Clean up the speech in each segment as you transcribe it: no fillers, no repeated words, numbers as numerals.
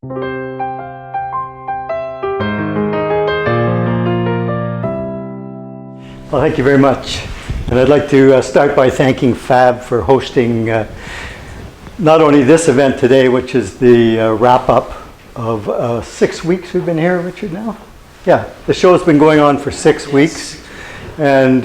Well, thank you very much. And I'd like to start by thanking FAB for hosting not only this event today, which is the wrap-up of 6 weeks we've been here, Richard, now? Yeah, the show's been going on for 6 weeks, and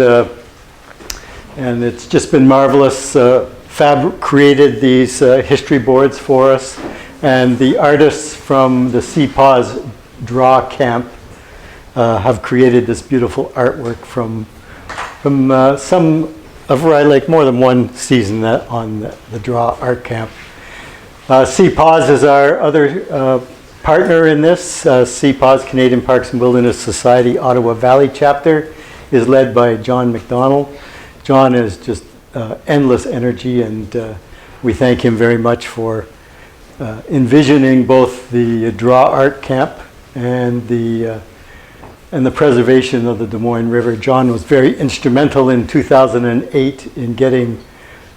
it's just been marvelous. FAB created these history boards for us, and the artists from the CPAWS Draw Camp have created this beautiful artwork from a variety, like more than one season on the Draw Art Camp. CPAWS is our other partner in this. CPAWS, Canadian Parks and Wilderness Society, Ottawa Valley Chapter, is led by John McDonald. John is just endless energy, and we thank him very much for envisioning both the Draw Art Camp and the preservation of the Dumoine River. John was very instrumental in 2008 in getting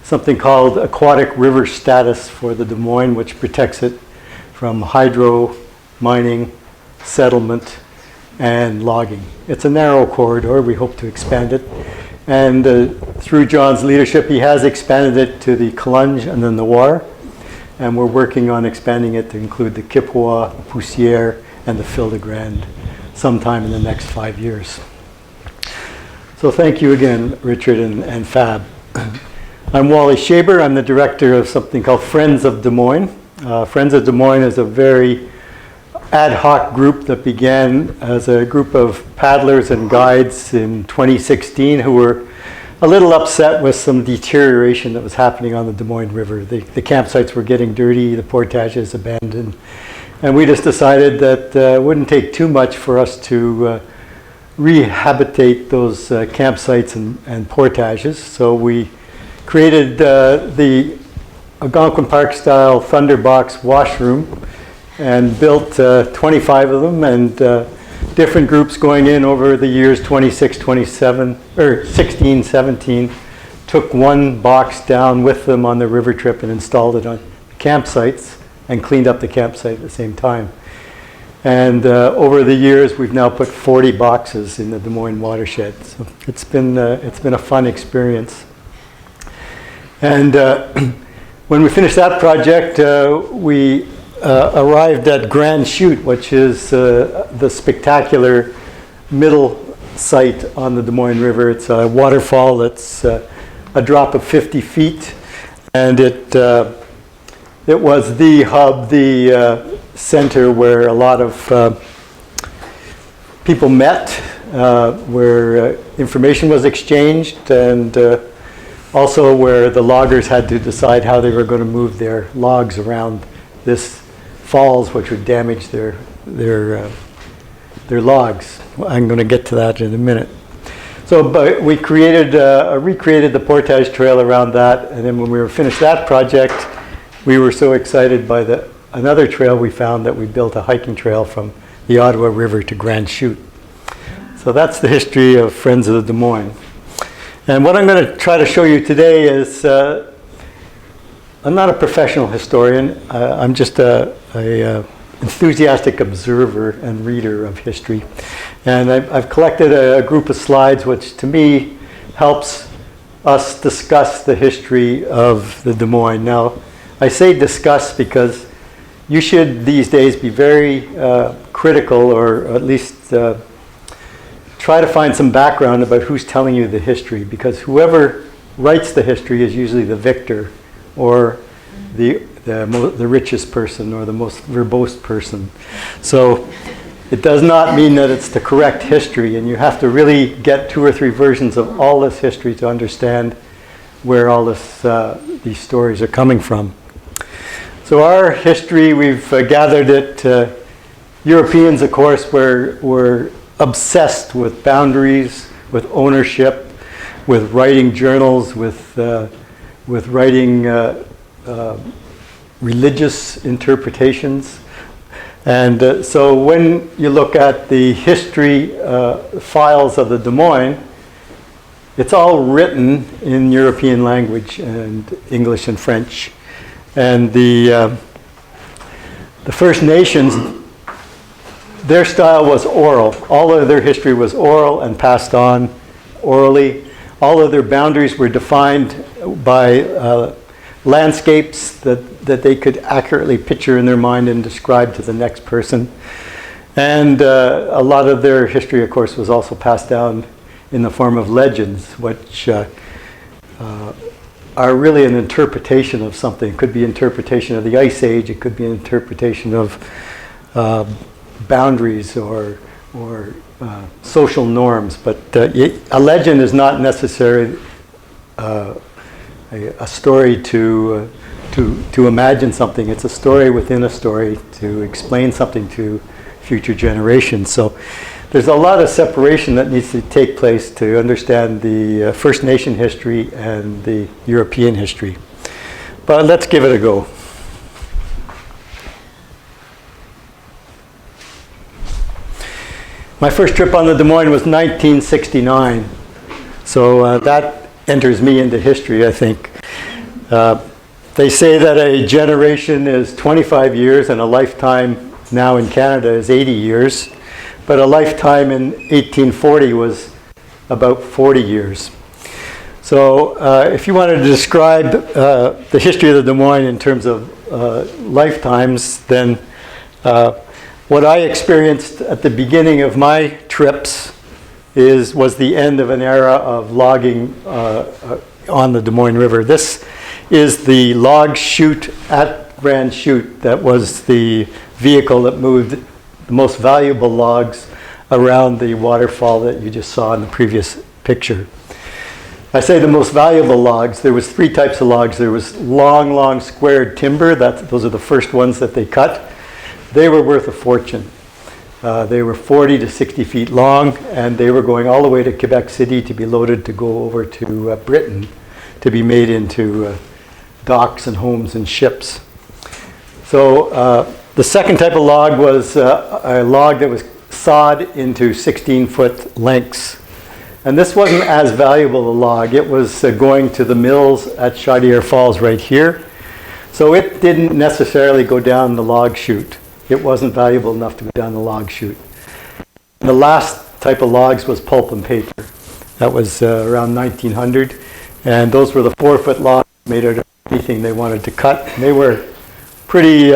something called aquatic river status for the Des Moines, which protects it from hydro, mining, settlement, and logging. It's a narrow corridor. We hope to expand it. And through John's leadership, he has expanded it to the Collonges and the Noir. And we're working on expanding it to include the Kippawa, Poussière, and the Fil de Grande sometime in the next 5 years. So thank you again, Richard and FAB. I'm Wally Schaber. I'm the director of something called Friends of Des Moines. Friends of Des Moines is a very ad hoc group that began as a group of paddlers and guides in 2016 who were a little upset with some deterioration that was happening on the Des Moines River. The campsites were getting dirty, the portages abandoned, and we just decided that it wouldn't take too much for us to rehabilitate those campsites and portages. So we created the Algonquin Park style Thunderbox washroom and built 25 of them, and different groups going in over the years 16, 17, took one box down with them on the river trip and installed it on campsites and cleaned up the campsite at the same time. And over the years, we've now put 40 boxes in the Dumoine Watershed. So it's been a fun experience. And when we finished that project, we arrived at Grand Chute, which is the spectacular middle site on the Des Moines River. It's a waterfall that's a drop of 50 feet, and it was the hub, the center where a lot of people met, where information was exchanged, and also where the loggers had to decide how they were going to move their logs around this falls, which would damage their logs. I'm going to get to that in a minute. So but we recreated the portage trail around that, and then when we were finished that project, we were so excited by another trail we found that we built a hiking trail from the Ottawa River to Grand Chute. So that's the history of Friends of the Des Moines. And what I'm going to try to show you today is, I'm not a professional historian. I'm just a enthusiastic observer and reader of history. And I've collected a group of slides which to me helps us discuss the history of the Des Moines. Now, I say discuss because you should these days be very critical, or at least try to find some background about who's telling you the history, because whoever writes the history is usually the victor, or the richest person, or the most verbose person. So it does not mean that it's the correct history, and you have to really get 2 or 3 versions of all this history to understand where all these stories are coming from. So our history, we've gathered it. Europeans, of course, were obsessed with boundaries, with ownership, with writing journals, with writing religious interpretations. And so when you look at the history files of the Des Moines, it's all written in European language and English and French. And the The First Nations, their style was oral. All of their history was oral and passed on orally. All of their boundaries were defined by landscapes that they could accurately picture in their mind and describe to the next person. And a lot of their history, of course, was also passed down in the form of legends, which are really an interpretation of something. It could be interpretation of the Ice Age. It could be an interpretation of boundaries or social norms. But a legend is not necessarily a story to imagine something. It's a story within a story to explain something to future generations. So there's a lot of separation that needs to take place to understand the First Nation history and the European history. But let's give it a go. My first trip on the Des Moines was 1969. So that enters me into history, I think. They say that a generation is 25 years and a lifetime now in Canada is 80 years. But a lifetime in 1840 was about 40 years. So if you wanted to describe the history of the Des Moines in terms of lifetimes, then what I experienced at the beginning of my trips was the end of an era of logging on the Des Moines River. This is the log chute at Grand Chute that was the vehicle that moved the most valuable logs around the waterfall that you just saw in the previous picture. I say the most valuable logs. There was three types of logs. There was long squared timber. Those are the first ones that they cut. They were worth a fortune. They were 40 to 60 feet long, and they were going all the way to Quebec City to be loaded to go over to Britain to be made into docks and homes and ships. So the second type of log was a log that was sawed into 16-foot lengths. And this wasn't as valuable a log. It was going to the mills at Chaudière Falls right here. So it didn't necessarily go down the log chute. It wasn't valuable enough to go down the log chute. The last type of logs was pulp and paper. That was around 1900. And those were the 4-foot logs made out of anything they wanted to cut. And they were pretty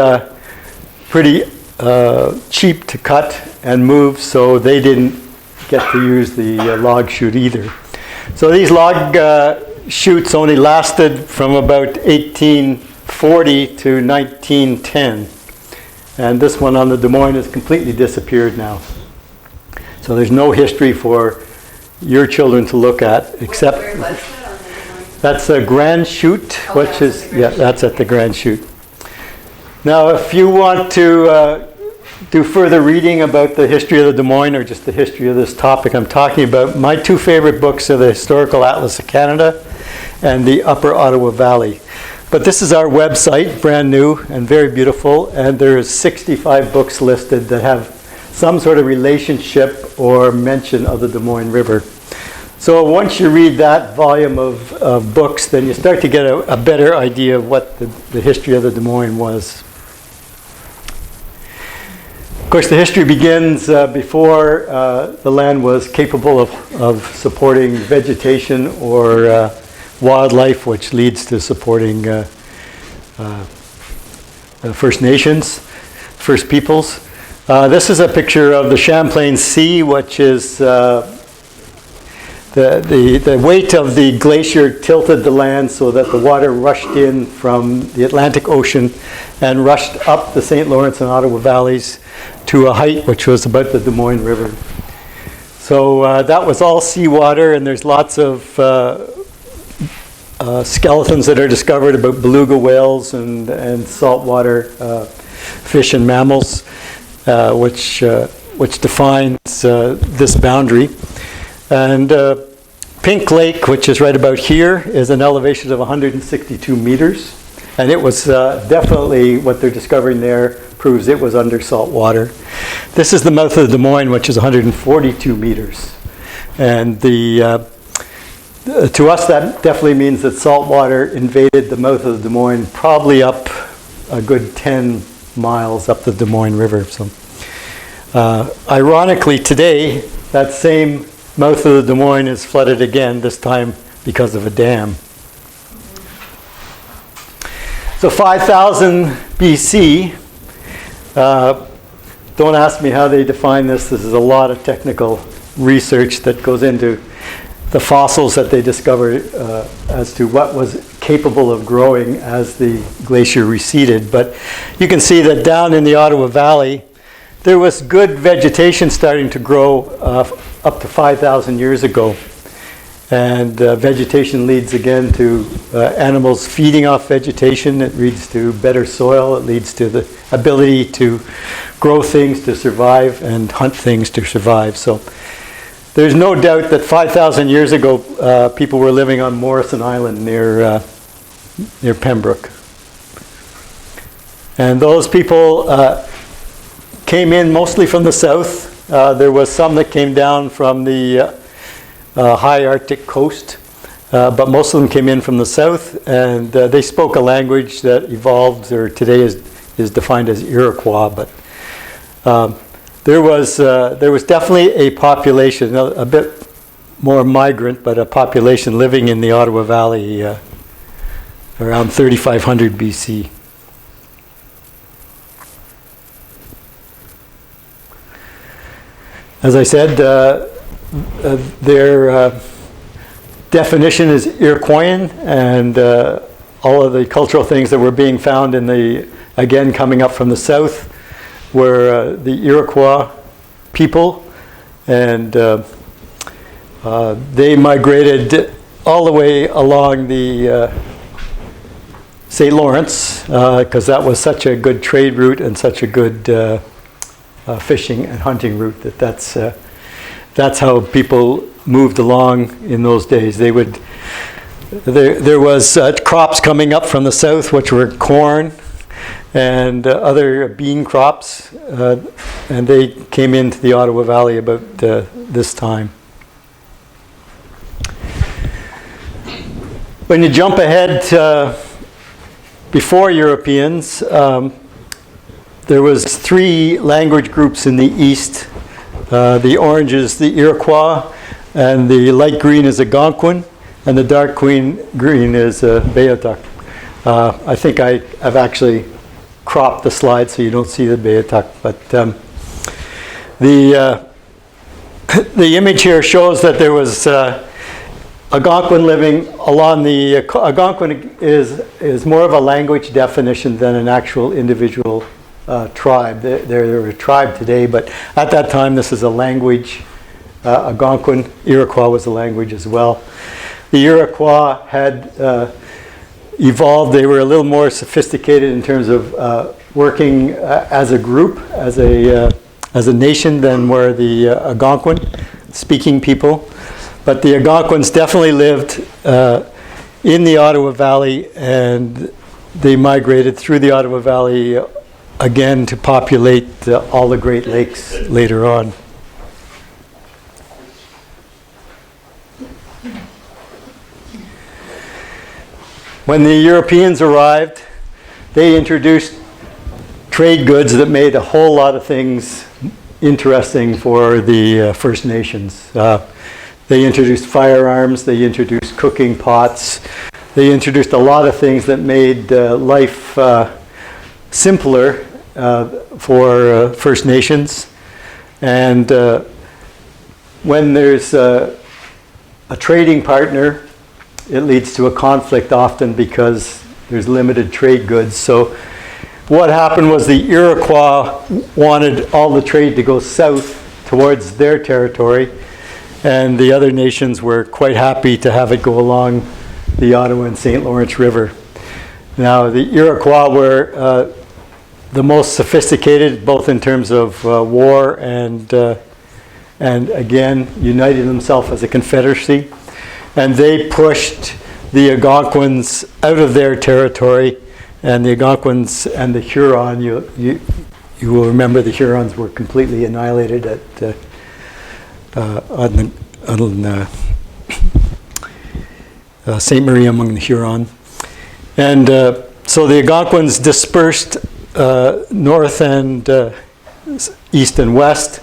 cheap to cut and move, so they didn't get to use the log chute either. So these log chutes only lasted from about 1840 to 1910. And this one on the Des Moines has completely disappeared now. So there's no history for your children to look at, except that's a Grand Chute, which is, that's at the Grand Chute. Now, if you want to do further reading about the history of the Des Moines or just the history of this topic I'm talking about, my two favorite books are the Historical Atlas of Canada and the Upper Ottawa Valley. But this is our website, brand new and very beautiful, and there's 65 books listed that have some sort of relationship or mention of the Des Moines River. So once you read that volume of books, then you start to get a better idea of what the history of the Des Moines was. Of course, the history begins before the land was capable of supporting vegetation or wildlife, which leads to supporting First Nations, First Peoples. This is a picture of the Champlain Sea, which is the weight of the glacier tilted the land so that the water rushed in from the Atlantic Ocean and rushed up the St. Lawrence and Ottawa valleys to a height which was about the Des Moines River. So that was all seawater, and there's lots of skeletons that are discovered about beluga whales and saltwater fish and mammals, which defines this boundary. And Pink Lake, which is right about here, is an elevation of 162 meters. And it was definitely, what they're discovering there proves it was under salt water. This is the mouth of the Des Moines, which is 142 meters. And to us, that definitely means that salt water invaded the mouth of the Des Moines probably up a good 10 miles up the Dumoine River. So, ironically, today, that same mouth of the Dumoine is flooded again, this time because of a dam. So 5,000 BC, don't ask me how they define this. This is a lot of technical research that goes into the fossils that they discovered as to what was capable of growing as the glacier receded. But you can see that down in the Ottawa Valley, there was good vegetation starting to grow up to 5,000 years ago. And vegetation leads again to animals feeding off vegetation. It leads to better soil. It leads to the ability to grow things to survive and hunt things to survive. So there's no doubt that 5,000 years ago, people were living on Morrison Island near Pembroke. And those people came in mostly from the south. There was some that came down from the high Arctic coast, but most of them came in from the south, and they spoke a language that evolved, or today is defined as Iroquois. But there was definitely a population, a bit more migrant, but a population living in the Ottawa Valley around 3,500 BC. As I said, their definition is Iroquoian, and all of the cultural things that were being found again coming up from the south were the Iroquois people, and they migrated all the way along the St. Lawrence, because that was such a good trade route and such a good fishing and hunting route that's how people moved along in those days. There was crops coming up from the south, which were corn and other bean crops, and they came into the Ottawa Valley about this time. When you jump ahead before Europeans, there was 3 language groups in the east. The orange is the Iroquois, and the light green is Algonquin, and the dark green is Beothuk. I think I've actually cropped the slide so you don't see the Beothuk, but the image here shows that there was Algonquin living along the Algonquin is more of a language definition than an actual individual tribe. They're a tribe today, but at that time this is a language. Algonquin, Iroquois was a language as well. The Iroquois had evolved. They were a little more sophisticated in terms of working as a group, as a nation than were the Algonquin speaking people. But the Algonquins definitely lived in the Ottawa Valley, and they migrated through the Ottawa Valley again to populate all the Great Lakes later on. When the Europeans arrived, they introduced trade goods that made a whole lot of things interesting for the First Nations. They introduced firearms, they introduced cooking pots, they introduced a lot of things that made life simpler for First Nations. And when there's a trading partner, it leads to a conflict often because there's limited trade goods. So what happened was the Iroquois wanted all the trade to go south towards their territory, and the other nations were quite happy to have it go along the Ottawa and St. Lawrence River. Now the Iroquois were the most sophisticated, both in terms of war and again united themselves as a confederacy. And they pushed the Algonquins out of their territory, and the Algonquins and the Huron, you will remember the Hurons were completely annihilated on Ste. Marie among the Huron. And so the Algonquins dispersed north and east and west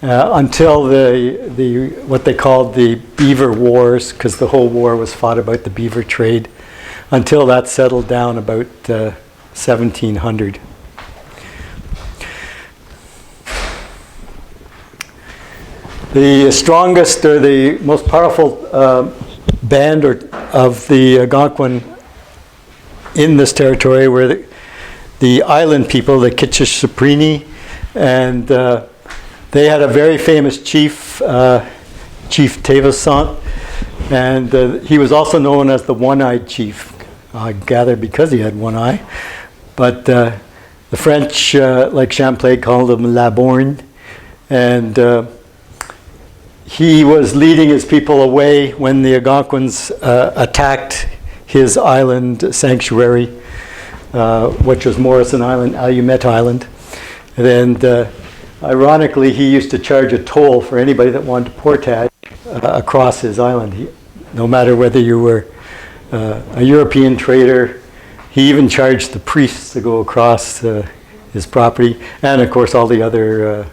until the what they called the Beaver Wars, because the whole war was fought about the beaver trade, until that settled down about 1700. The strongest or the most powerful band of the Algonquin in this territory were the island people, the Kitchissiprini, and they had a very famous chief, Chief Tavasant, and he was also known as the One-Eyed Chief, I gather because he had one eye. But the French, like Champlain, called him La Borgne, and he was leading his people away when the Algonquins attacked his island sanctuary, which was Morrison Island, Allumette Island. And ironically, he used to charge a toll for anybody that wanted to portage across his island. No matter whether you were a European trader, he even charged the priests to go across his property, and of course all the other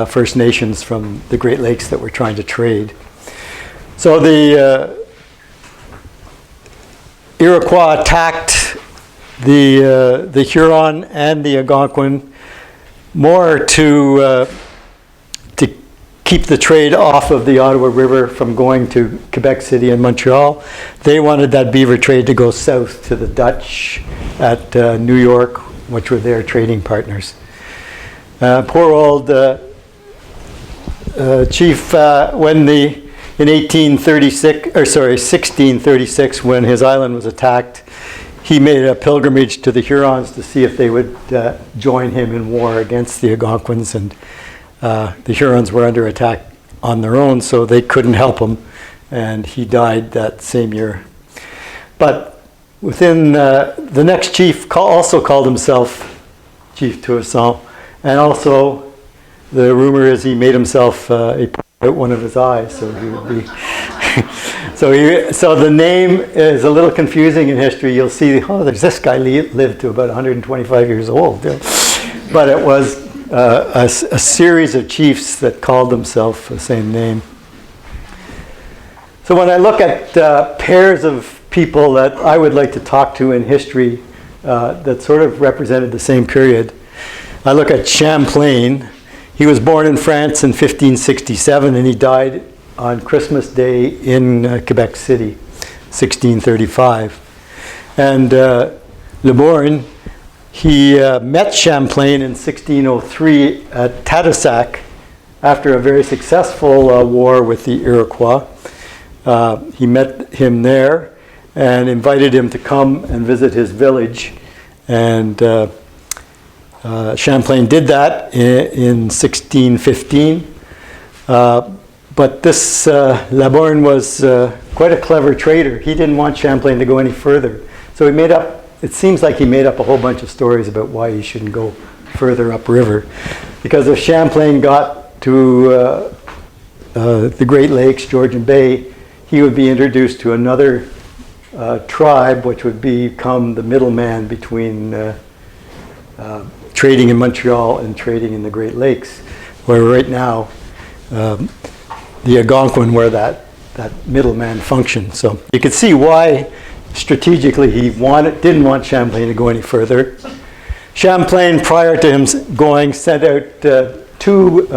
First Nations from the Great Lakes that were trying to trade. So the Iroquois attacked the Huron and the Algonquin more to keep the trade off of the Ottawa River from going to Quebec City and Montreal. They wanted that beaver trade to go south to the Dutch at New York, which were their trading partners. Poor old chief, in 1636, when his island was attacked, he made a pilgrimage to the Hurons to see if they would join him in war against the Algonquins, and the Hurons were under attack on their own, so they couldn't help him, and he died that same year. But within the next chief also called himself Chief Toussaint, and also the rumor is he made himself out one of his eyes, so he would be. So the name is a little confusing in history. You'll see, there's this guy lived to about 125 years old, but it was a series of chiefs that called themselves the same name. So when I look at pairs of people that I would like to talk to in history that sort of represented the same period, I look at Champlain. He was born in France in 1567, and he died on Christmas Day in Quebec City, 1635. And Le Borgne, he met Champlain in 1603 at Tadoussac after a very successful war with the Iroquois. He met him there and invited him to come and visit his village. And Champlain did that in 1615. But this La Borgne was quite a clever trader. He didn't want Champlain to go any further. So it seems like he made up a whole bunch of stories about why he shouldn't go further upriver. Because if Champlain got to the Great Lakes, Georgian Bay, he would be introduced to another tribe, which would become the middleman between trading in Montreal and trading in the Great Lakes, where right now the Algonquin were that middleman function. So you could see why strategically he didn't want Champlain to go any further. Champlain, prior to him going, sent out two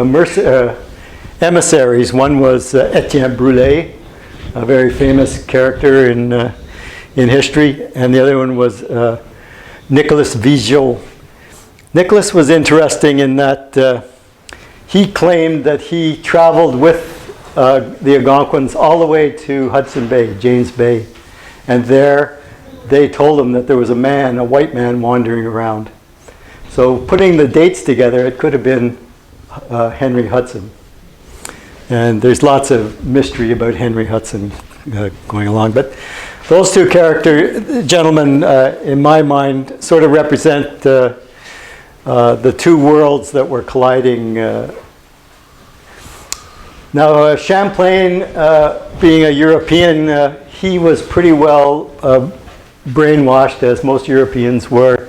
emissaries. One was Etienne Brûlé, a very famous character in history, and the other one was Nicolas Vigeot. Nicholas was interesting in that he claimed that he traveled with the Algonquins all the way to Hudson Bay, James Bay, and there they told him that there was a white man wandering around. So putting the dates together, it could have been Henry Hudson. And there's lots of mystery about Henry Hudson going along. But those two gentlemen, in my mind, sort of represent the two worlds that were colliding. Now, Champlain, being a European, he was pretty well brainwashed, as most Europeans were,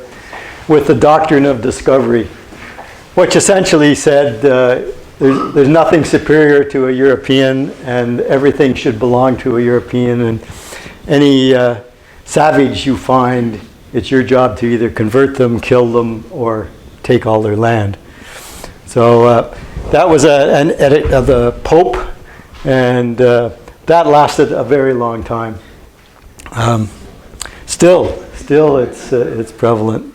with the doctrine of discovery, which essentially said there's nothing superior to a European, and everything should belong to a European, and any savage you find, it's your job to either convert them, kill them, or take all their land. So that was an edict of the Pope, and that lasted a very long time. Still it's prevalent.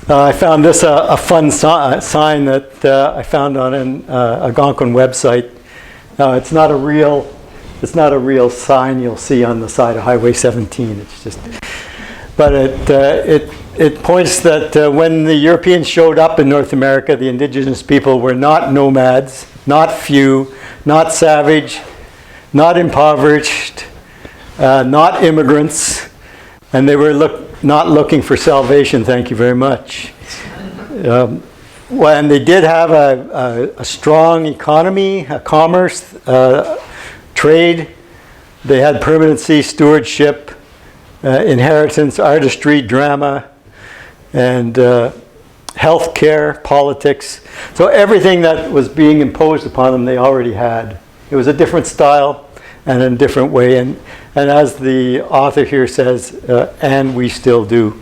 I found this a fun sign that I found on an Algonquin website. It's not a real sign you'll see on the side of Highway 17. It's just, but it points that when the Europeans showed up in North America, the indigenous people were not nomads, not few, not savage, not impoverished, not immigrants, and they were not looking for salvation. Thank you very much. When they did have a strong economy, a commerce, trade, they had permanency, stewardship, inheritance, artistry, drama, and health care, politics. So everything that was being imposed upon them, they already had. It was a different style and in a different way. And as the author here says, and we still do.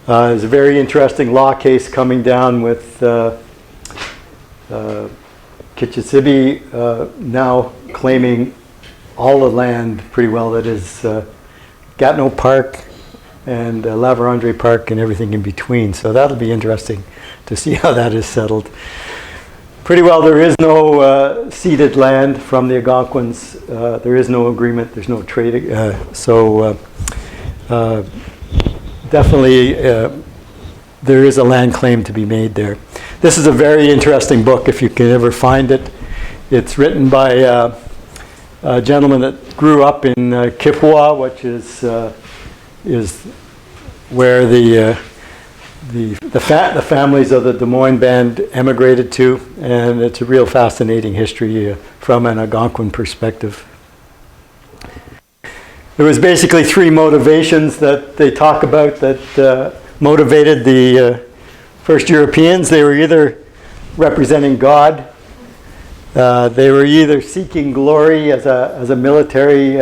There's a very interesting law case coming down with Kitchissippi now claiming all the land pretty well that is Gatineau Park and La Vérendrye Park and everything in between. So that'll be interesting to see how that is settled. Pretty well there is no ceded land from the Algonquins. There is no agreement. There's no trade. Definitely there is a land claim to be made there. This is a very interesting book if you can ever find it. It's written by a gentleman that grew up in Kippawa, which is where the families of the Dumoine band emigrated to, and it's a real fascinating history from an Algonquin perspective. There was basically three motivations that they talk about that motivated the first Europeans. They were either representing God, they were either seeking glory as a military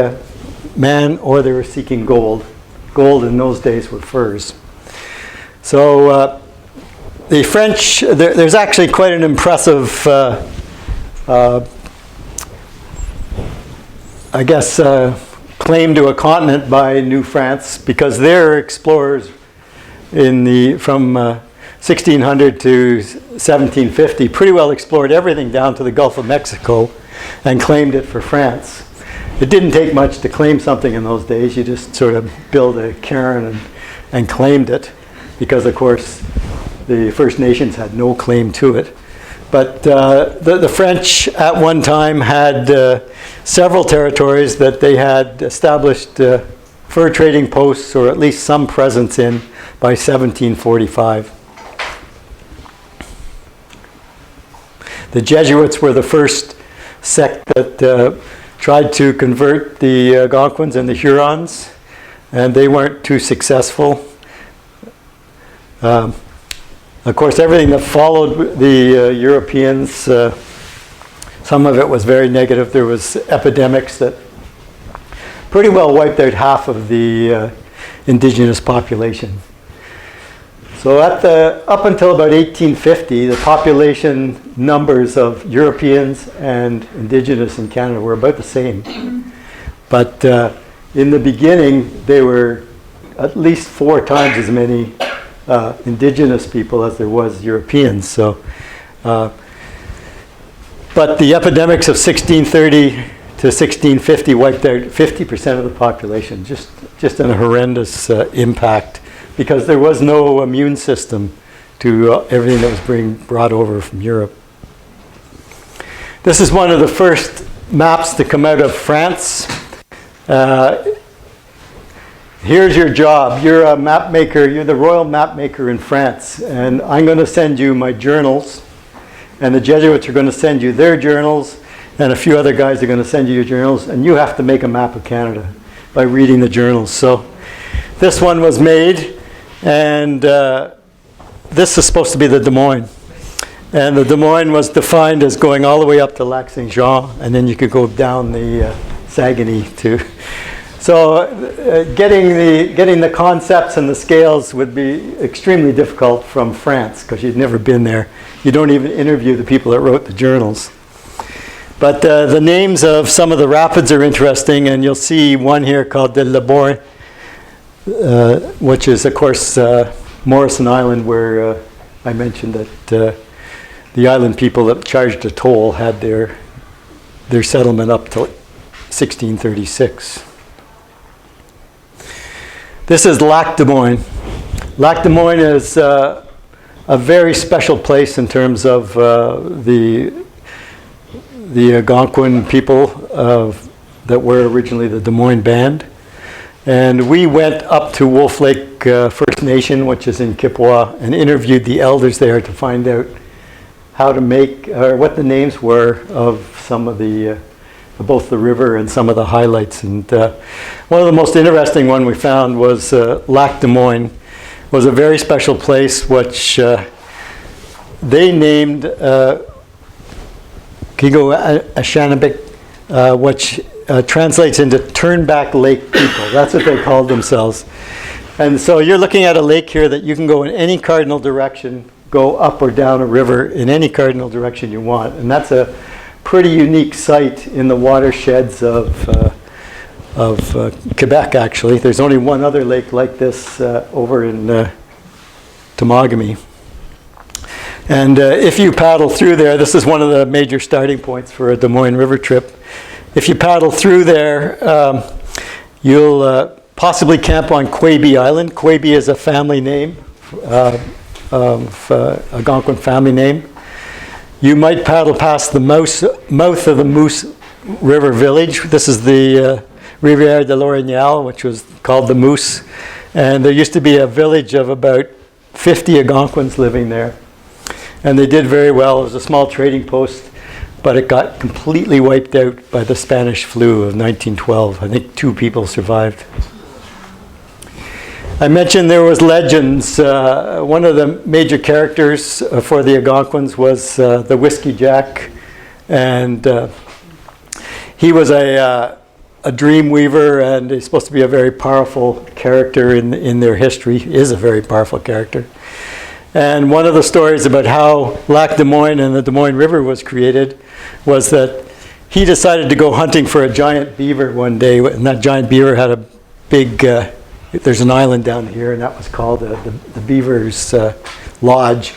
man, or they were seeking gold. Gold in those days were furs. So the French, there's actually quite an impressive, I guess, claim to a continent by New France, because their explorers from 1600 to 1750 pretty well explored everything down to the Gulf of Mexico and claimed it for France. It didn't take much to claim something in those days. You just sort of build a cairn and claimed it, because of course the First Nations had no claim to it. But the French at one time had several territories that they had established fur trading posts, or at least some presence in, by 1745. The Jesuits were the first sect that tried to convert the Algonquins and the Hurons, and they weren't too successful. Of course, everything that followed the Europeans, some of it was very negative. There was epidemics that pretty well wiped out half of the indigenous population. So up until about 1850, the population numbers of Europeans and indigenous in Canada were about the same. But in the beginning, they were at least 4 times as many indigenous people as there was Europeans. So, but the epidemics of 1630 to 1650 wiped out 50% of the population, just an horrendous impact, because there was no immune system to everything that was being brought over from Europe. This is one of the first maps to come out of France. Here's your job. You're a map maker. You're the royal map maker in France. And I'm going to send you my journals. And the Jesuits are going to send you their journals. And a few other guys are going to send you your journals. And you have to make a map of Canada by reading the journals. So this one was made And this is supposed to be the Dumoine. And the Dumoine was defined as going all the way up to Lac Saint Jean, and then you could go down the Saguenay to. So getting the concepts and the scales would be extremely difficult from France because you'd never been there. You don't even interview the people that wrote the journals. But the names of some of the rapids are interesting, and you'll see one here called the Labourne, which is, of course, Morrison Island, where I mentioned that the island people that charged a toll had their settlement up till 1636. This is Lac Dumoine. Lac Dumoine is a very special place in terms of the Algonquin people that were originally the Dumoine Band. And we went up to Wolf Lake First Nation, which is in Kippawa, and interviewed the elders there to find out how to make, or what the names were of some of the, both the river and some of the highlights. And one of the most interesting one we found was Lac Dumoine was a very special place, which they named Kigo Ashanabik, which translates into turn-back lake people. That's what they called themselves. And so you're looking at a lake here that you can go in any cardinal direction, go up or down a river in any cardinal direction you want. And that's a pretty unique site in the watersheds of Quebec, actually. There's only one other lake like this over in Temagami. And if you paddle through there, this is one of the major starting points for a Dumoine River trip. If you paddle through there, you'll possibly camp on Quebec Island. Quebec is a family name, of Algonquin family name. You might paddle past the mouth of the Moose River village. This is the Rivière de l'Orignal, which was called the Moose. And there used to be a village of about 50 Algonquins living there. And they did very well. It was a small trading post, but it got completely wiped out by the Spanish flu of 1912. I think 2 people survived. I mentioned there was legends. One of the major characters for the Algonquins was the Whiskey Jack, and he was a dream weaver, and he's supposed to be a very powerful character in their history. He is a very powerful character. And one of the stories about how Lac Dumoine and the Dumoine River was created was that he decided to go hunting for a giant beaver one day, and that giant beaver had a big, there's an island down here, and that was called the Beaver's Lodge.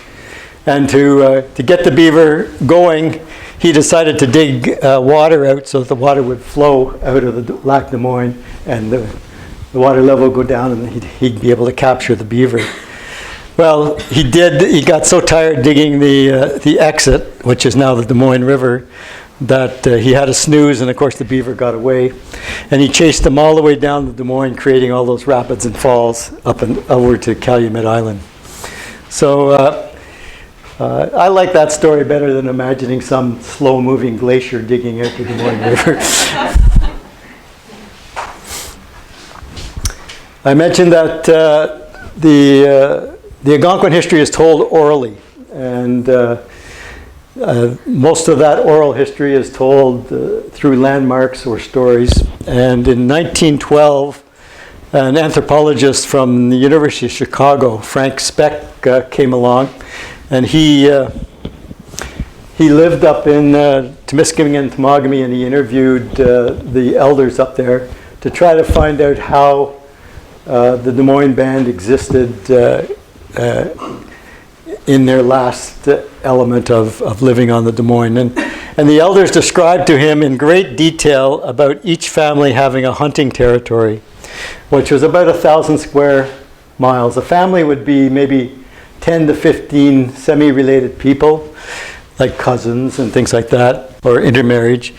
And to get the beaver going, he decided to dig water out so that the water would flow out of the Lac Dumoine, and the water level would go down, and he'd be able to capture the beaver. Well, he did. He got so tired digging the exit, which is now the Dumoine River, that he had a snooze, and of course the beaver got away. And he chased them all the way down the Dumoine, creating all those rapids and falls up and over to Calumet Island. So I like that story better than imagining some slow-moving glacier digging out the Dumoine River. I mentioned that the Algonquin history is told orally, and most of that oral history is told through landmarks or stories. And in 1912, an anthropologist from the University of Chicago, Frank Speck, came along, and he lived up in Temiskaming and Temagami, and he interviewed the elders up there to try to find out how the Dumoine Band existed in their last element of living on the Dumoine. And the elders described to him in great detail about each family having a hunting territory, which was about 1,000 square miles. A family would be maybe 10 to 15 semi-related people, like cousins and things like that, or intermarriage.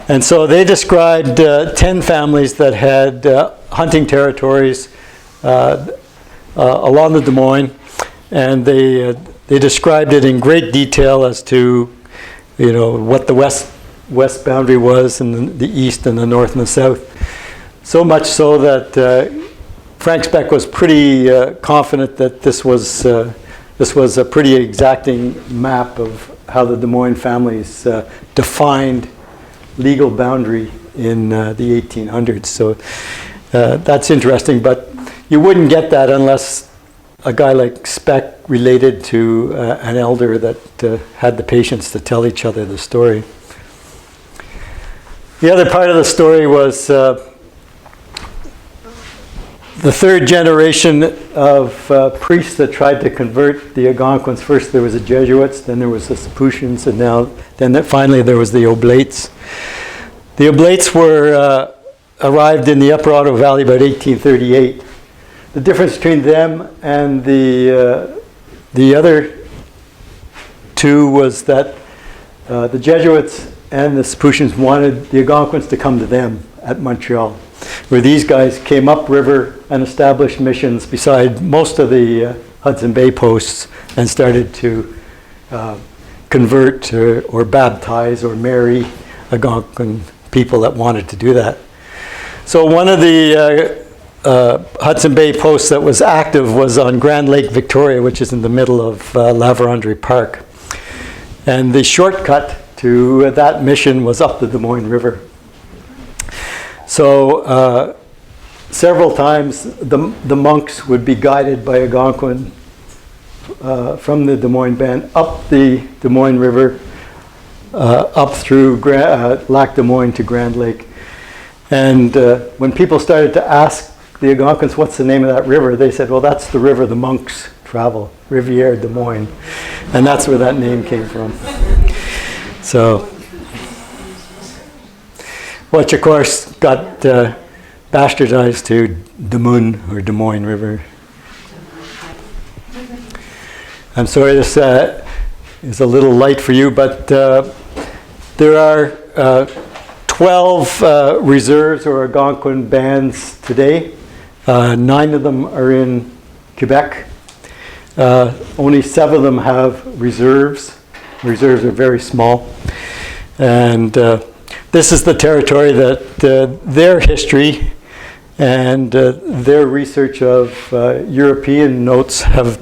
And so they described 10 families that had hunting territories along the Dumoine, and they described it in great detail as to, you know, what the west boundary was, and the east and the north and the south. So much so that Frank Speck was pretty confident that this was a pretty exacting map of how the Des Moines families defined legal boundary in the 1800s. So that's interesting, but you wouldn't get that unless a guy like Speck related to an elder that had the patience to tell each other the story. The other part of the story was the third generation of priests that tried to convert the Algonquins. First there was the Jesuits, then there was the Capuchins, and then finally there was the Oblates. The Oblates were arrived in the Upper Ottawa Valley about 1838. The difference between them and the other two was that the Jesuits and the Capuchins wanted the Algonquins to come to them at Montreal, where these guys came upriver and established missions beside most of the Hudson Bay posts and started to convert or baptize or marry Algonquin people that wanted to do that. So one of the Hudson Bay posts that was active was on Grand Lake Victoria, which is in the middle of La Vérendrye Park. And the shortcut to that mission was up the Dumoine River. So several times the monks would be guided by Algonquin from the Des Moines Band up the Des Moines River, up through Lac Des Moines to Grand Lake. And when people started to ask the Algonquins, what's the name of that river? They said, well, that's the river the monks travel, Rivière Des Moines. And that's where that name came from. So, which of course got bastardized to Des Moines or Des Moines River. I'm sorry this is a little light for you, but there are 12 reserves or Algonquin bands today. 9 of them are in Quebec. Only 7 of them have reserves. Reserves are very small. And this is the territory that their history and their research of European notes have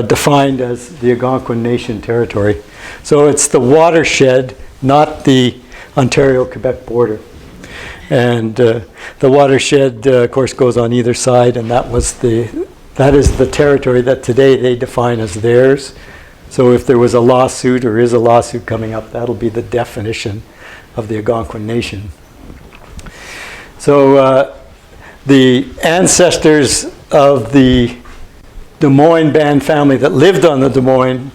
defined as the Algonquin Nation territory. So it's the watershed, not the Ontario-Quebec border. And the watershed, of course, goes on either side, and that is the territory that today they define as theirs. So if there was a lawsuit or is a lawsuit coming up, that'll be the definition of the Algonquin Nation. So the ancestors of the Des Moines band family that lived on the Des Moines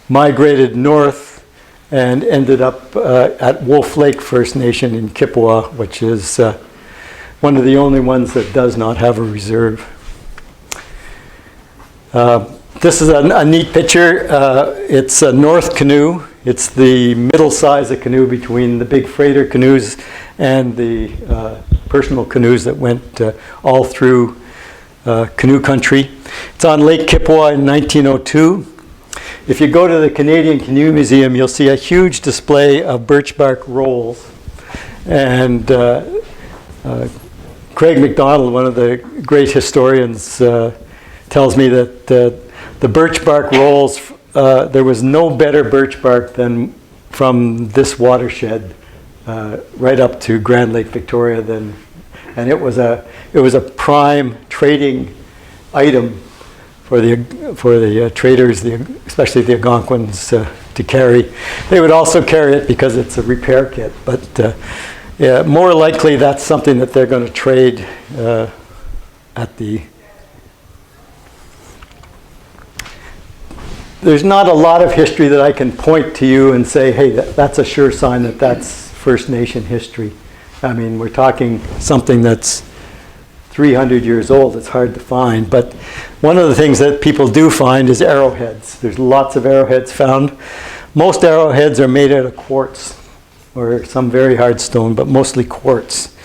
migrated north and ended up at Wolf Lake First Nation in Kippawa, which is one of the only ones that does not have a reserve. This is a neat picture. It's a North canoe. It's the middle size of canoe between the big freighter canoes and the personal canoes that went all through canoe country. It's on Lake Kippawa in 1902. If you go to the Canadian Canoe Museum, you'll see a huge display of birch bark rolls. And Craig MacDonald, one of the great historians, tells me that the birch bark rolls, there was no better birch bark than from this watershed right up to Grand Lake Victoria. And it was a prime trading item for the traders, especially the Algonquins, to carry. They would also carry it because it's a repair kit, but yeah, more likely that's something that they're going to trade at the. There's not a lot of history that I can point to you and say, hey, that's a sure sign that that's First Nation history. I mean, we're talking something that's 300 years old. It's hard to find. But one of the things that people do find is arrowheads. There's lots of arrowheads found. Most arrowheads are made out of quartz or some very hard stone, but mostly quartz.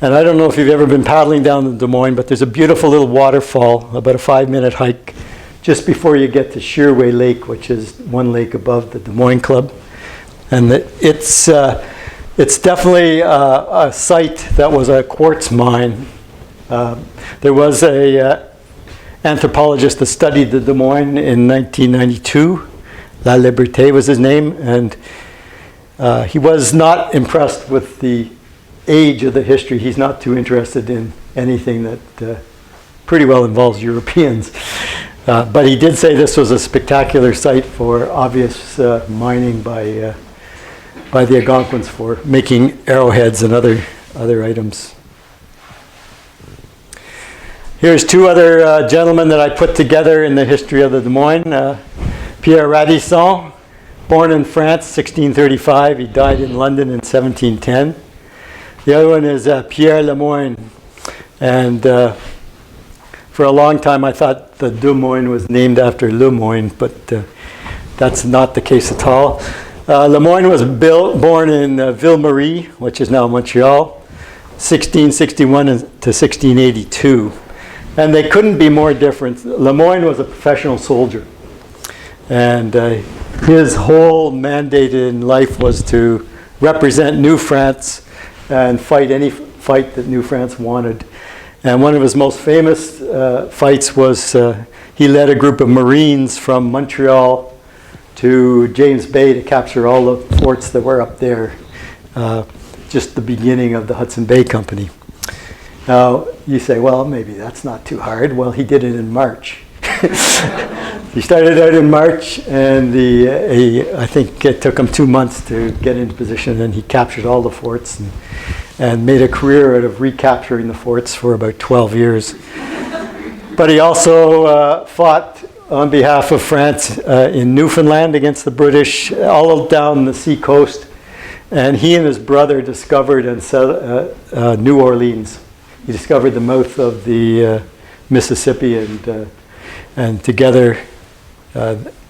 And I don't know if you've ever been paddling down the Des Moines, but there's a beautiful little waterfall, about a 5-minute hike, just before you get to Shearway Lake, which is one lake above the Des Moines Club. And it's definitely a site that was a quartz mine There was a anthropologist that studied the Des Moines in 1992. La Liberté was his name, and he was not impressed with the age of the history. He's not too interested in anything that pretty well involves Europeans. But he did say this was a spectacular site for obvious mining by the Algonquins for making arrowheads and other items. Here's two other gentlemen that I put together in the history of the Des Moines. Pierre Radisson, born in France, 1635. He died in London in 1710. The other one is Pierre Lemoyne. And for a long time I thought the Des Moines was named after Le Moyne, but that's not the case at all. Lemoyne was born in Ville-Marie, which is now Montreal, 1661 to 1682. And they couldn't be more different. Lemoyne was a professional soldier. And his whole mandate in life was to represent New France and fight any fight that New France wanted. And one of his most famous fights was he led a group of Marines from Montreal to James Bay to capture all the forts that were up there, just the beginning of the Hudson Bay Company. Now, you say, well, maybe that's not too hard. Well, he did it in March. He started out in March, and I think it took him 2 months to get into position, and he captured all the forts and made a career out of recapturing the forts for about 12 years. But he also fought on behalf of France in Newfoundland against the British, all down the sea coast, and he and his brother discovered and set New Orleans. He discovered the mouth of the Mississippi, and together,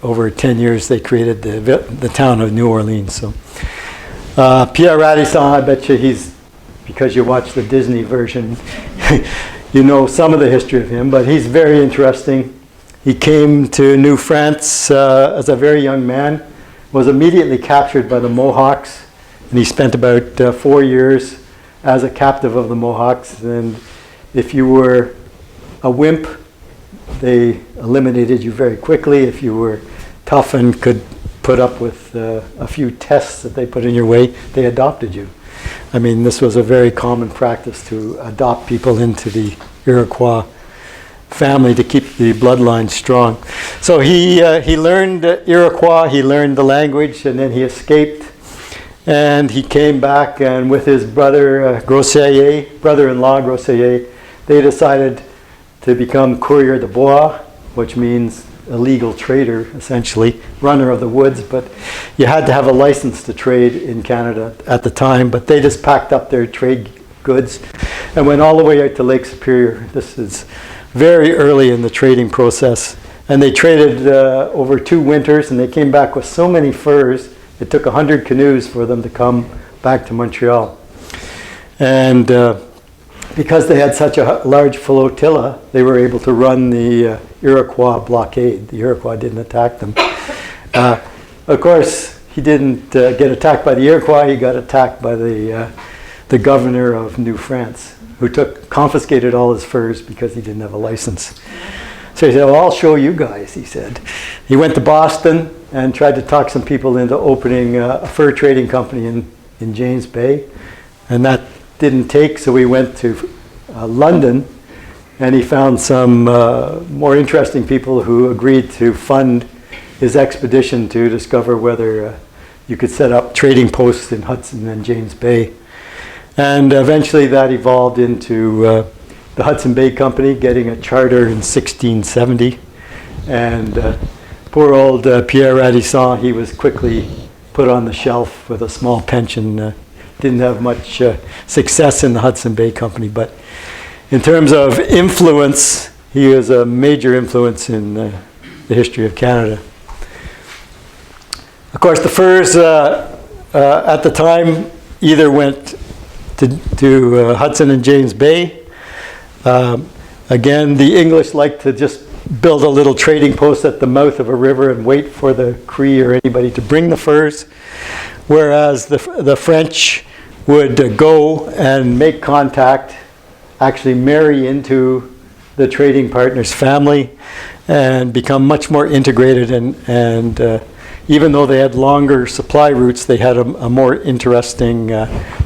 over 10 years, they created the town of New Orleans. So, Pierre Radisson, I bet you because you watch the Disney version, you know some of the history of him, but he's very interesting. He came to New France as a very young man, was immediately captured by the Mohawks, and he spent about 4 years as a captive of the Mohawks. And if you were a wimp, they eliminated you very quickly. If you were tough and could put up with a few tests that they put in your way, they adopted you. I mean, this was a very common practice to adopt people into the Iroquois family to keep the bloodline strong. So he learned Iroquois, he learned the language, and then he escaped. And he came back, and with his brother, brother-in-law Groseilliers, they decided to become coureur de bois, which means a legal trader, essentially, runner of the woods. But you had to have a license to trade in Canada at the time. But they just packed up their trade goods and went all the way out to Lake Superior. This is very early in the trading process. And they traded over 2 winters, and they came back with so many furs, it took 100 canoes for them to come back to Montreal. And because they had such a large flotilla, they were able to run the Iroquois blockade. The Iroquois didn't attack them. Of course, he didn't get attacked by the Iroquois. He got attacked by the governor of New France, who confiscated all his furs because he didn't have a license. So he said, well, I'll show you guys, he said. He went to Boston and tried to talk some people into opening a fur trading company in James Bay. And that didn't take, so we went to London, and he found some more interesting people who agreed to fund his expedition to discover whether you could set up trading posts in Hudson and James Bay. And eventually that evolved into the Hudson Bay Company getting a charter in 1670. And poor old Pierre Radisson, he was quickly put on the shelf with a small pension. Didn't have much success in the Hudson Bay Company, but in terms of influence, he was a major influence in the history of Canada. Of course, the furs at the time either went to Hudson and James Bay. Again, the English liked to just build a little trading post at the mouth of a river and wait for the Cree or anybody to bring the furs, whereas the French would go and make contact actually marry into the trading partner's family and become much more integrated, and even though they had longer supply routes, they had a more interesting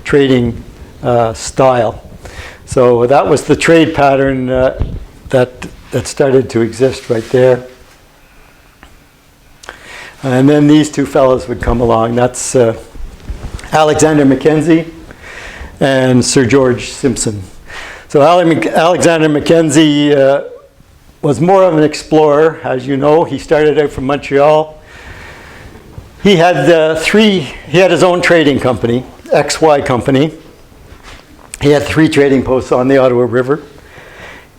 trading style. So that was the trade pattern that started to exist right there. And then these two fellows would come along. That's Alexander Mackenzie and Sir George Simpson. So Alexander Mackenzie was more of an explorer, as you know. He started out from Montreal. He had his own trading company, XY Company. He had 3 trading posts on the Ottawa River.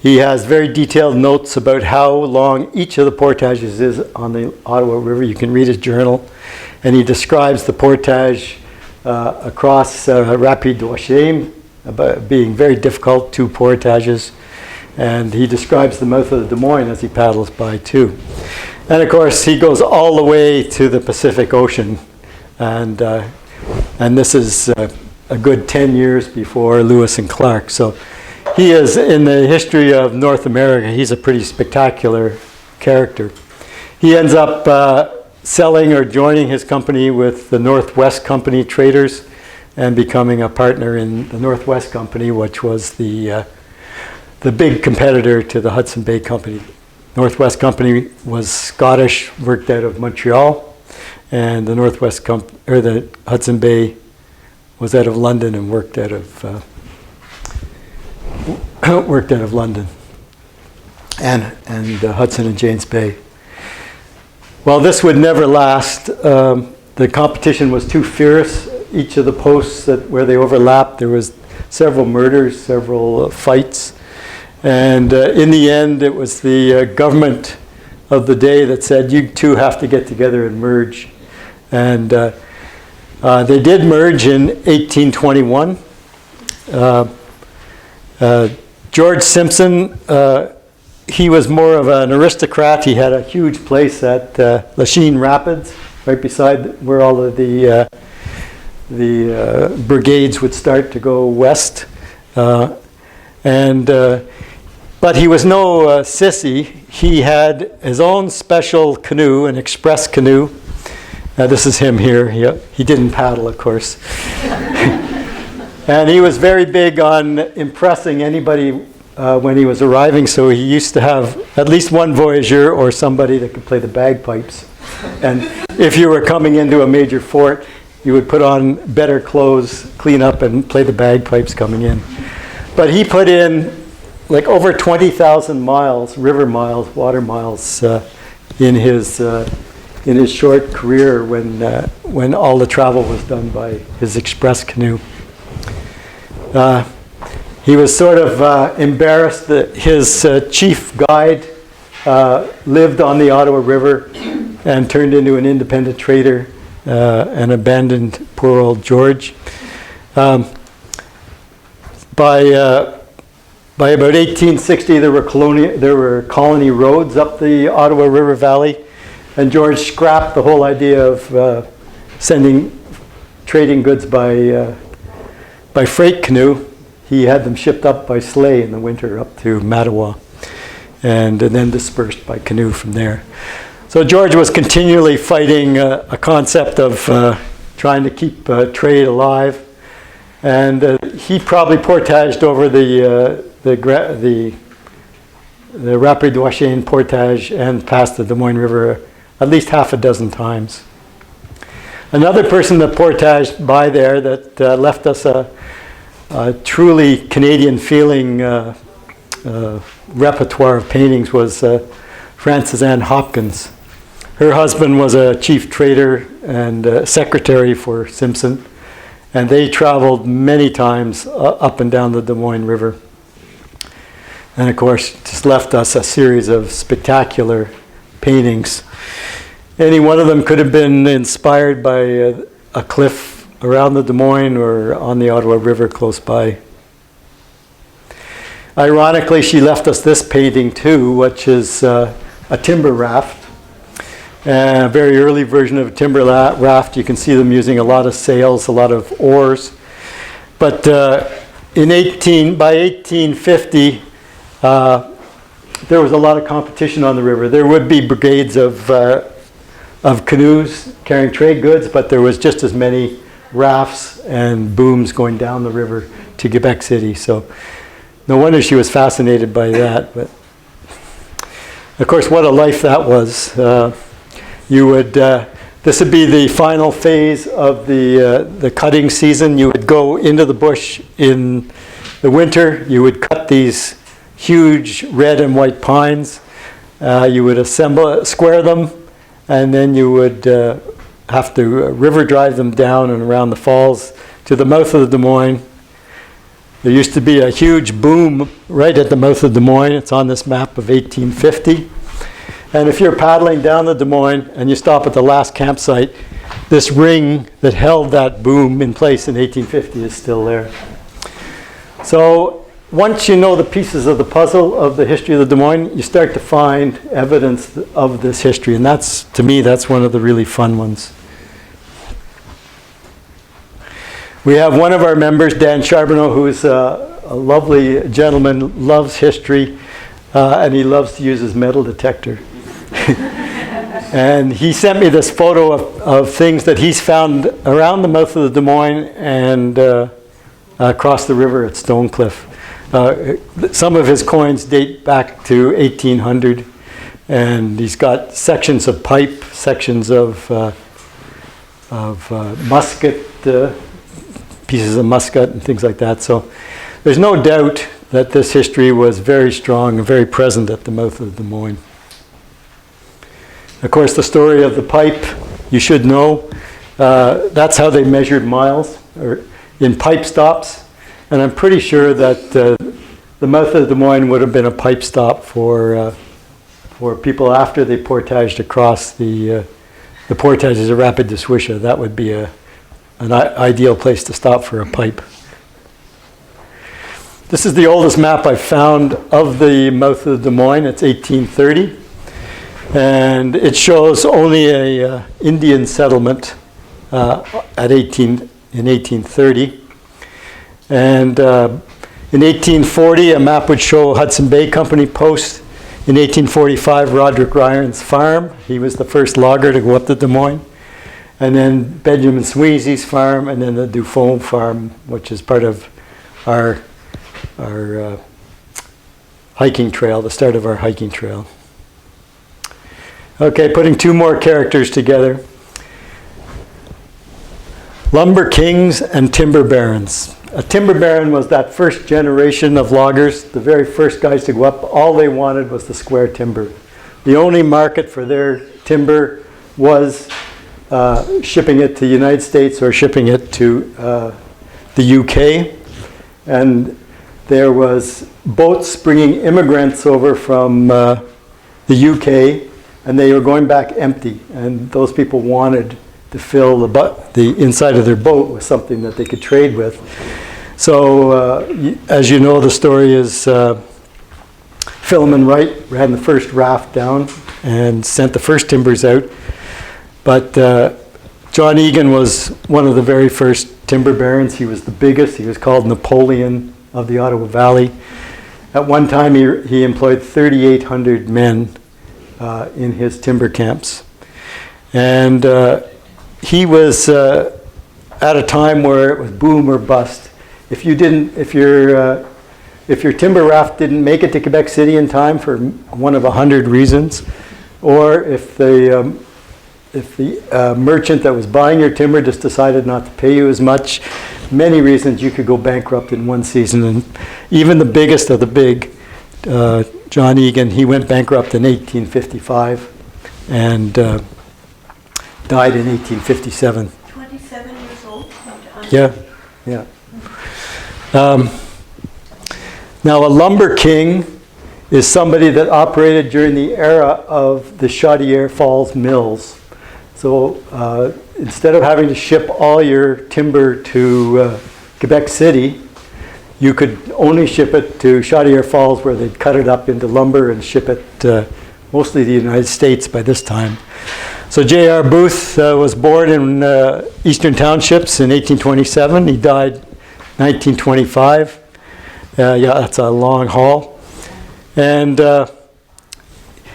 He has very detailed notes about how long each of the portages is on the Ottawa River. You can read his journal. And he describes the portage across Rapide d'Ouachemine, about being very difficult, 2 portages. And he describes the mouth of the Dumoine as he paddles by too. And of course, he goes all the way to the Pacific Ocean. And this is a good 10 years before Lewis and Clark. So he is, in the history of North America, he's a pretty spectacular character. He ends up selling or joining his company with the Northwest Company traders and becoming a partner in the Northwest Company, which was the big competitor to the Hudson Bay Company. Northwest Company was Scottish, worked out of Montreal, and the the Hudson Bay was out of London and worked out of London, and Hudson and James Bay. Well, this would never last. The competition was too fierce. Each of the posts where they overlapped, there was several murders, several fights, and in the end, it was the government of the day that said, "You two have to get together and merge," and they did merge in 1821. George Simpson, he was more of an aristocrat. He had a huge place at Lachine Rapids, right beside where all of the brigades would start to go west. But he was no sissy. He had his own special canoe, an express canoe. This is him here. He didn't paddle, of course. And he was very big on impressing anybody when he was arriving, so he used to have at least one voyageur or somebody that could play the bagpipes. And if you were coming into a major fort, you would put on better clothes, clean up, and play the bagpipes coming in. But he put in like over 20,000 miles, river miles, water miles, in his short career when all the travel was done by his express canoe. He was sort of embarrassed that his chief guide lived on the Ottawa River and turned into an independent trader and abandoned poor old George. By about 1860, there were colony roads up the Ottawa River Valley, and George scrapped the whole idea of trading goods by freight canoe. He had them shipped up by sleigh in the winter up to Mattawa, and then dispersed by canoe from there. So George was continually fighting a concept of trying to keep trade alive, and he probably portaged over the Rapide d'Ouachemine portage and past the Dumoine River at least half a dozen times. Another person that portaged by there that left us a truly Canadian feeling repertoire of paintings was Frances Ann Hopkins. Her husband was a chief trader and secretary for Simpson, and they traveled many times up and down the Des Moines River. And of course, just left us a series of spectacular paintings. Any one of them could have been inspired by a cliff around the Des Moines or on the Ottawa River close by. Ironically, she left us this painting too, which is a timber raft. A very early version of a timber raft. You can see them using a lot of sails, a lot of oars. But by 1850, there was a lot of competition on the river. There would be brigades of canoes carrying trade goods, but there was just as many rafts and booms going down the river to Quebec City. So no wonder she was fascinated by that. But of course, what a life that was. This would be the final phase of the cutting season. You would go into the bush in the winter. You would cut these huge red and white pines. You would square them, and then you would have to river drive them down and around the falls to the mouth of the Des Moines. There used to be a huge boom right at the mouth of Des Moines. It's on this map of 1850. And if you're paddling down the Des Moines and you stop at the last campsite, this ring that held that boom in place in 1850 is still there. So once you know the pieces of the puzzle of the history of the Des Moines, you start to find evidence of this history. And that's, to me, that's one of the really fun ones. We have one of our members, Dan Charbonneau, who is a lovely gentleman, loves history, and he loves to use his metal detector. And he sent me this photo of things that he's found around the mouth of the Des Moines and across the river at Stonecliff. Some of his coins date back to 1800, and he's got sections of pipe, sections of musket, pieces of musket and things like that. So there's no doubt that this history was very strong and very present at the mouth of the Des Moines. Of course, the story of the pipe, you should know. That's how they measured miles, or in pipe stops. And I'm pretty sure that the mouth of the Des Moines would have been a pipe stop for people after they portaged across the portages of Rapid de Swisha. That would be an ideal place to stop for a pipe. This is the oldest map I've found of the mouth of the Des Moines. It's 1830. And it shows only a Indian settlement in 1830. And in 1840, a map would show Hudson Bay Company post. In 1845, Roderick Ryan's farm. He was the first logger to go up the Des Moines. And then Benjamin Sweezy's farm, and then the Dufon farm, which is part of our hiking trail, the start of our hiking trail. Okay, putting two more characters together. Lumber kings and timber barons. A timber baron was that first generation of loggers, the very first guys to go up. All they wanted was the square timber. The only market for their timber was shipping it to the United States or shipping it to the UK. And there was boats bringing immigrants over from the UK, and they were going back empty. And those people wanted to fill the inside of their boat with something that they could trade with. So, as you know, the story is Philemon Wright ran the first raft down and sent the first timbers out. But John Egan was one of the very first timber barons. He was the biggest. He was called Napoleon of the Ottawa Valley. At one time, he employed 3,800 men in his timber camps. And he was at a time where it was boom or bust. If your timber raft didn't make it to Quebec City in time for one of 100 reasons, or if the merchant that was buying your timber just decided not to pay you as much, many reasons you could go bankrupt in one season. And even the biggest of the big, John Egan, he went bankrupt in 1855 and died in 1857. 27 years old? Yeah. Now, a lumber king is somebody that operated during the era of the Chaudière Falls mills. So instead of having to ship all your timber to Quebec City, you could only ship it to Chaudière Falls, where they'd cut it up into lumber and ship it mostly to the United States by this time. So J.R. Booth was born in Eastern Townships in 1827. He died 1925. Yeah, that's a long haul. And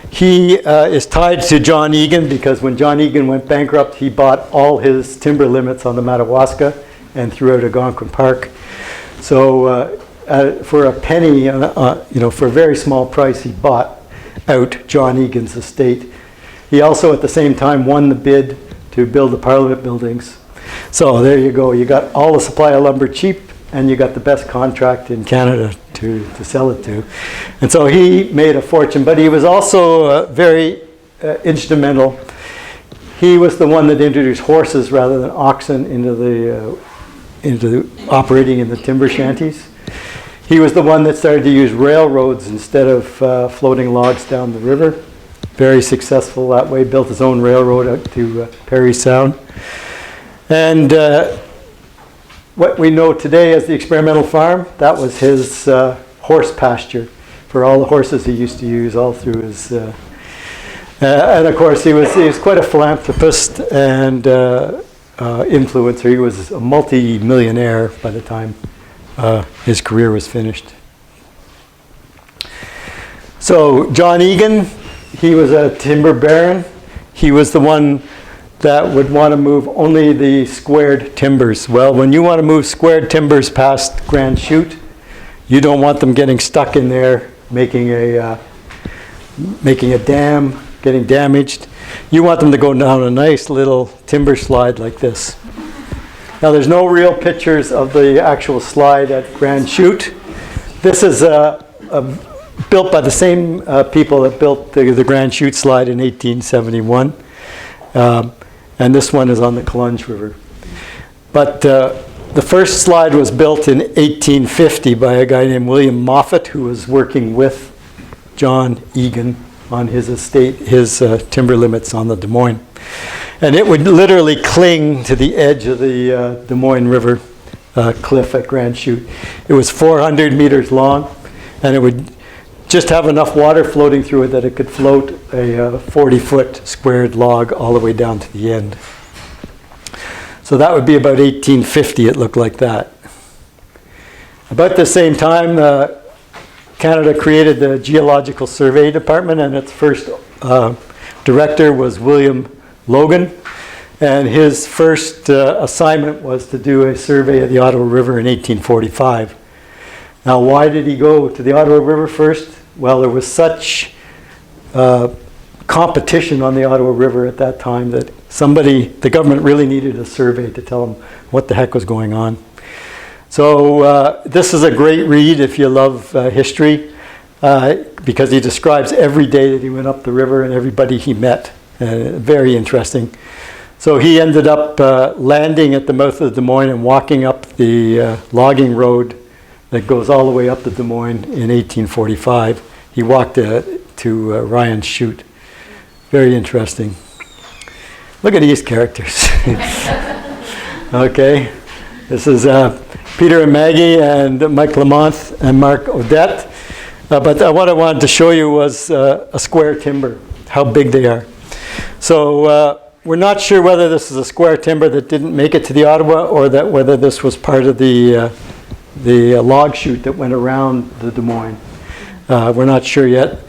he is tied to John Egan because when John Egan went bankrupt, he bought all his timber limits on the Madawaska and throughout Algonquin Park. So for a penny, for a very small price, he bought out John Egan's estate. He also, at the same time, won the bid to build the Parliament buildings. So there you go. You got all the supply of lumber cheap, and you got the best contract in Canada to sell it to. And so he made a fortune, but he was also very instrumental. He was the one that introduced horses rather than oxen into operating in the timber shanties. He was the one that started to use railroads instead of floating logs down the river. Very successful that way, built his own railroad out to Parry Sound. And what we know today as the experimental farm, that was his horse pasture for all the horses he used to use all through his... and of course, he was quite a philanthropist and influencer. He was a multi-millionaire by the time his career was finished. So John Egan, he was a timber baron. He was the one that would want to move only the squared timbers. Well, when you want to move squared timbers past Grand Chute, you don't want them getting stuck in there, making a dam, getting damaged. You want them to go down a nice little timber slide like this. Now, there's no real pictures of the actual slide at Grand Chute. This is built by the same people that built the Grand Chute slide in 1871. And this one is on the Cologne River. But the first slide was built in 1850 by a guy named William Moffat, who was working with John Egan on his estate, his timber limits on the Dumoine. And it would literally cling to the edge of the Dumoine River cliff at Grand Chute. It was 400 meters long, and it would just have enough water floating through it that it could float a 40-foot squared log all the way down to the end. So that would be about 1850, it looked like that. About the same time, Canada created the Geological Survey Department, and its first director was William Logan. And his first assignment was to do a survey of the Ottawa River in 1845. Now, why did he go to the Ottawa River first? Well, there was such competition on the Ottawa River at that time that the government really needed a survey to tell them what the heck was going on. So this is a great read if you love history, because he describes every day that he went up the river and everybody he met. Very interesting. So he ended up landing at the mouth of the Des Moines and walking up the logging road that goes all the way up the Des Moines in 1845. He walked to Ryan's Chute. Very interesting. Look at these characters. Okay, this is Peter and Maggie and Mike Lamont and Mark Odette. But what I wanted to show you was a square timber, how big they are. So we're not sure whether this is a square timber that didn't make it to the Ottawa or whether this was part of the log chute that went around the Des Moines. We're not sure yet.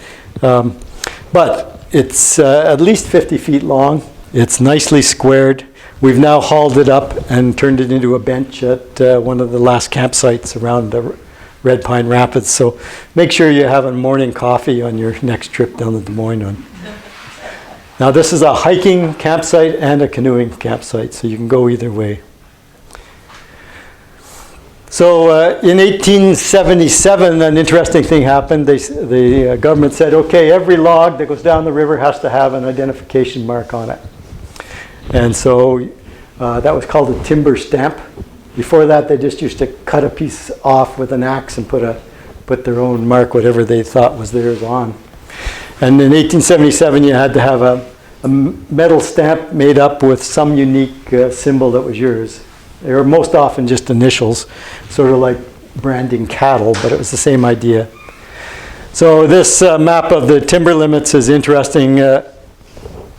But it's at least 50 feet long. It's nicely squared. We've now hauled it up and turned it into a bench at one of the last campsites around the Red Pine Rapids. So make sure you have a morning coffee on your next trip down the Des Moines one. Now this is a hiking campsite and a canoeing campsite, so you can go either way. So in 1877, an interesting thing happened. The government said, okay, every log that goes down the river has to have an identification mark on it. And so that was called a timber stamp. Before that, they just used to cut a piece off with an axe and put their own mark, whatever they thought was theirs, on. And in 1877, you had to have a metal stamp made up with some unique symbol that was yours. They were most often just initials, sort of like branding cattle, but it was the same idea. So this map of the timber limits is interesting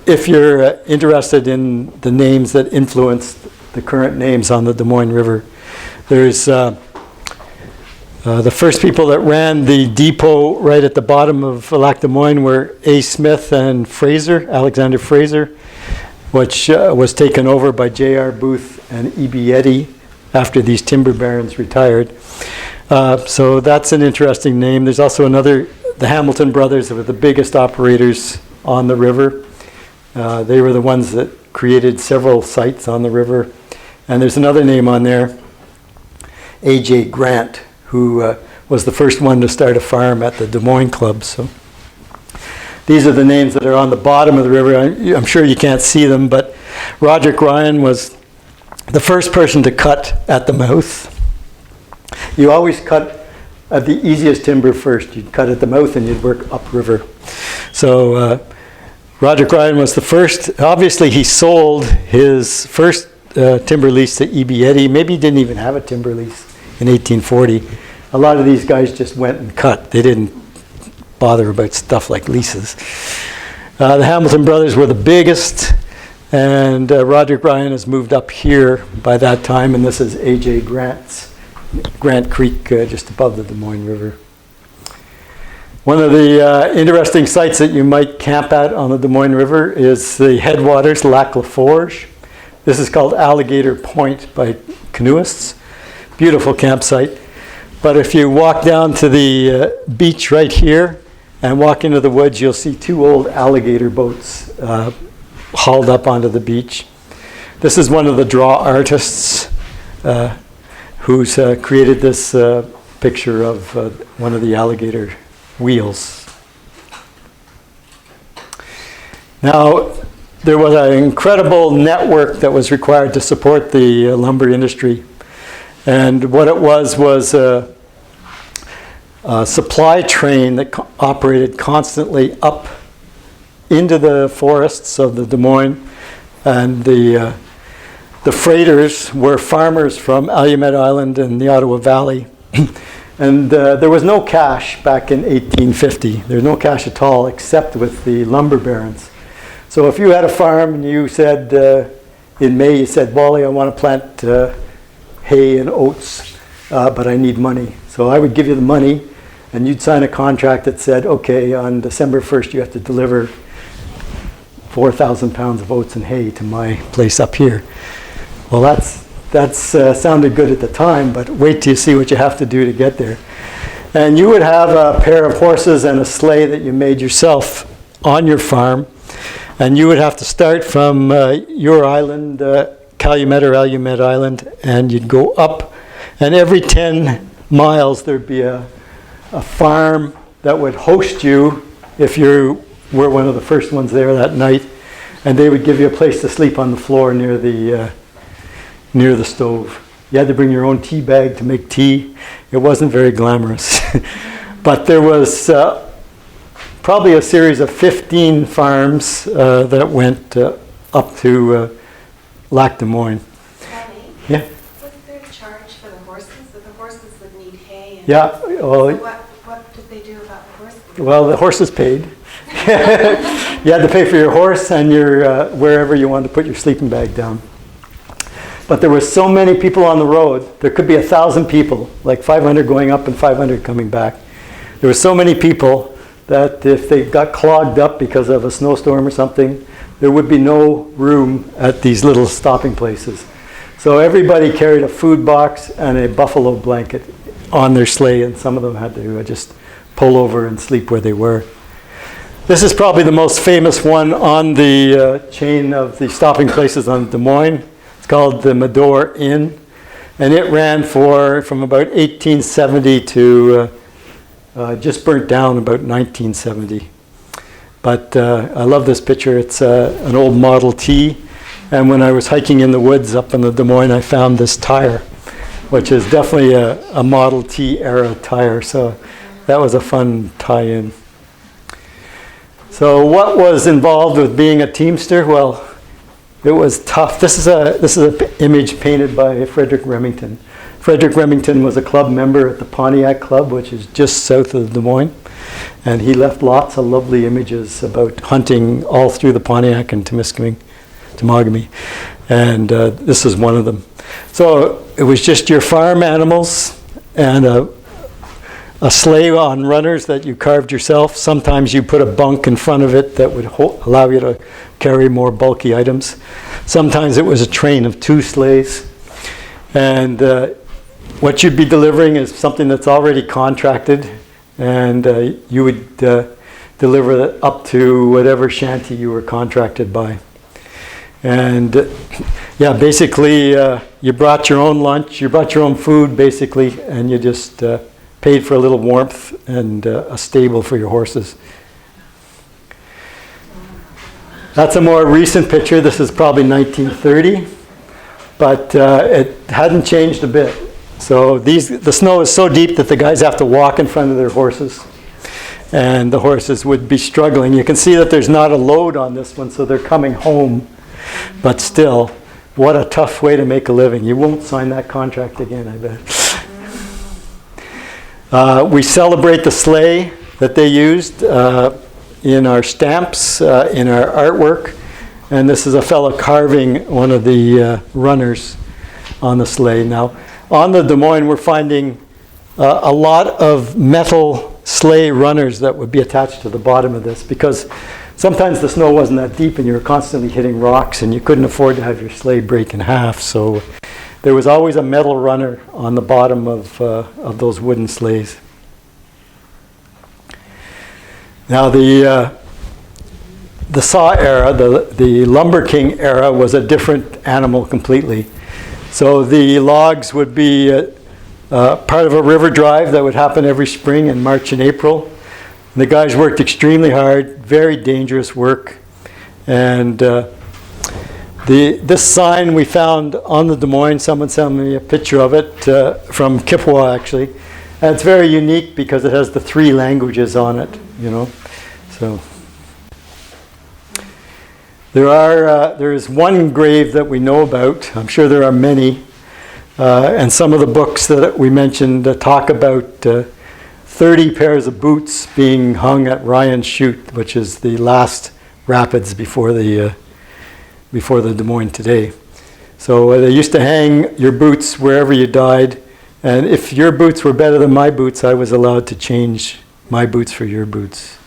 if you're interested in the names that influenced the current names on the Dumoine River. There's The first people that ran the depot right at the bottom of Lac Des Moines were A. Smith and Fraser, Alexander Fraser, which was taken over by J.R. Booth and E.B. Eddy after these timber barons retired. So that's an interesting name. There's also another, the Hamilton brothers were the biggest operators on the river. They were the ones that created several sites on the river. And there's another name on there, A.J. Grant, who was the first one to start a farm at the Des Moines Club. So these are the names that are on the bottom of the river. I'm sure you can't see them, but Roderick Ryan was the first person to cut at the mouth. You always cut at the easiest timber first. You'd cut at the mouth and you'd work upriver. So Roderick Ryan was the first. Obviously, he sold his first timber lease to E.B. Eddy. Maybe he didn't even have a timber lease in 1840. A lot of these guys just went and cut. They didn't bother about stuff like leases. The Hamilton brothers were the biggest, and Roderick Ryan has moved up here by that time, and this is A.J. Grant Creek, just above the Des Moines River. One of the interesting sites that you might camp at on the Des Moines River is the headwaters, Lac La Forge. This is called Alligator Point by canoeists. Beautiful campsite. But if you walk down to the beach right here and walk into the woods, you'll see two old alligator boats hauled up onto the beach. This is one of the draw artists who's created this picture of one of the alligator wheels. Now, there was an incredible network that was required to support the lumber industry. And what it was a supply train that operated constantly up into the forests of the Des Moines. And the freighters were farmers from Allumette Island and the Ottawa Valley. And there was no cash back in 1850. There was no cash at all except with the lumber barons. So if you had a farm and you said, in May, you said, Wally, I want to plant hay and oats, but I need money. So I would give you the money, and you'd sign a contract that said, okay, on December 1st, you have to deliver 4,000 pounds of oats and hay to my place up here. Well, that's sounded good at the time, but wait till you see what you have to do to get there. And you would have a pair of horses and a sleigh that you made yourself on your farm, and you would have to start from your island, Calumet or Allumette Island, and you'd go up, and every 10 miles there'd be a farm that would host you if you were one of the first ones there that night, and they would give you a place to sleep on the floor near the stove. You had to bring your own tea bag to make tea. It wasn't very glamorous. But there was probably a series of 15 farms that went up to Lac Des Moines. Tell me, Yeah. was there a charge for the horses? That the horses would need hay? And Yeah. Well, so what did they do about the horses? well, the horses paid. You had to pay for your horse and your wherever you wanted to put your sleeping bag down. But there were so many people on the road. There could be 1,000 people, like 500 going up and 500 coming back. There were so many people that if they got clogged up because of a snowstorm or something, there would be no room at these little stopping places. So everybody carried a food box and a buffalo blanket on their sleigh, and some of them had to just pull over and sleep where they were. This is probably the most famous one on the chain of the stopping places on Des Moines. It's called the Medor Inn, and it ran from about 1870 to just burnt down about 1970. But I love this picture. It's an old Model T, and when I was hiking in the woods up in the Des Moines, I found this tire, which is definitely a Model T era tire. So that was a fun tie-in. So what was involved with being a Teamster? Well, it was tough. This is an image painted by Frederick Remington. Frederick Remington was a club member at the Pontiac Club, which is just south of Des Moines. And he left lots of lovely images about hunting all through the Pontiac and Temagami. And this is one of them. So it was just your farm animals and a a sleigh on runners that you carved yourself. Sometimes you put a bunk in front of it that would allow you to carry more bulky items. Sometimes it was a train of 2 sleighs. And what you'd be delivering is something that's already contracted, and you would deliver it up to whatever shanty you were contracted by. And yeah, basically you brought your own lunch, you brought your own food basically, and you just paid for a little warmth and a stable for your horses. That's a more recent picture. This is probably 1930, but it hadn't changed a bit. So the snow is so deep that the guys have to walk in front of their horses, and the horses would be struggling. You can see that there's not a load on this one, so they're coming home, but still, what a tough way to make a living. You won't sign that contract again, I bet. We celebrate the sleigh that they used in our stamps, in our artwork, and this is a fellow carving one of the runners on the sleigh. Now, on the Des Moines, we're finding a lot of metal sleigh runners that would be attached to the bottom of this, because sometimes the snow wasn't that deep and you were constantly hitting rocks and you couldn't afford to have your sleigh break in half. So there was always a metal runner on the bottom of those wooden sleighs. Now the saw era, the Lumber King era, was a different animal completely. So the logs would be part of a river drive that would happen every spring in March and April. The guys worked extremely hard, very dangerous work. And this sign we found on the Des Moines, someone sent me a picture of it from Kippawa actually. And it's very unique because it has the 3 languages on it, you know. So there is one grave that we know about. I'm sure there are many. And some of the books that we mentioned talk about 30 pairs of boots being hung at Ryan's Chute, which is the last rapids before the Des Moines today. So they used to hang your boots wherever you died, and if your boots were better than my boots, I was allowed to change my boots for your boots.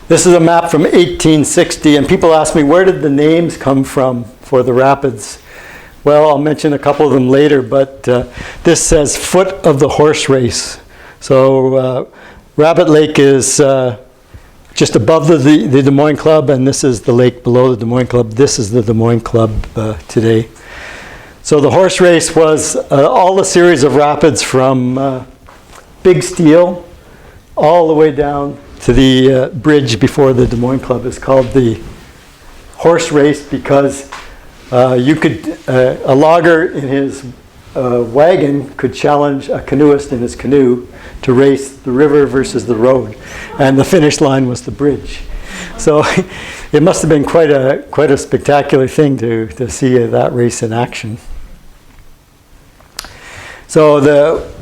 This is a map from 1860, and people ask me, where did the names come from for the rapids? Well, I'll mention a couple of them later, but this says Foot of the Horse Race. So Rabbit Lake is just above the Des Moines Club, and this is the lake below the Des Moines Club. This is the Des Moines Club today. So the horse race was all the series of rapids from Big Steel all the way down to the bridge before the Des Moines Club. Is called the horse race because you could, a logger in his wagon could challenge a canoeist in his canoe to race the river versus the road, and the finish line was the bridge. So it must have been quite a spectacular thing to see that race in action. So the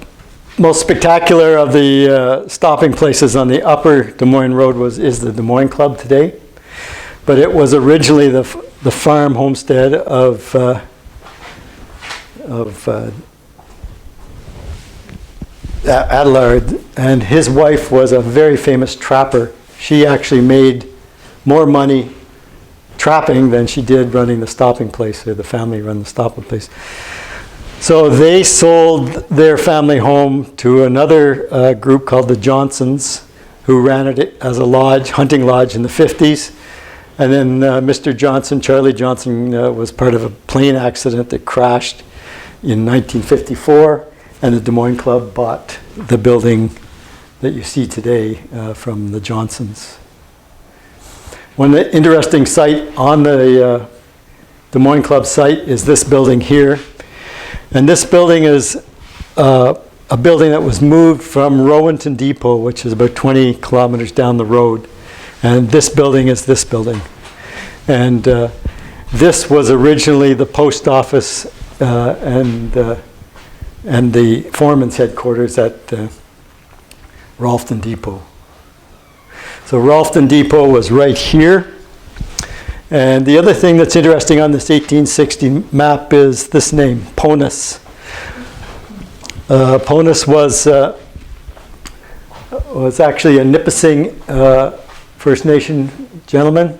most spectacular of the stopping places on the upper Des Moines Road is the Des Moines Club today, but it was originally the farm homestead of Adelaide, and his wife was a very famous trapper. She actually made more money trapping than she did running the stopping place, or the family run the stopping place. So they sold their family home to another group called the Johnsons, who ran it as a lodge, hunting lodge in the 50s. And then Mr. Johnson, Charlie Johnson, was part of a plane accident that crashed in 1954, and the Des Moines Club bought the building that you see today from the Johnsons. One interesting site on the Des Moines Club site is this building here. And this building is a building that was moved from Rowanton Depot, which is about 20 kilometers down the road. And this building is this building. And this was originally the post office and the foreman's headquarters at Rolfton Depot. So Rolfton Depot was right here. And the other thing that's interesting on this 1860 map is this name, Ponus. Ponus was actually a Nipissing First Nation gentleman,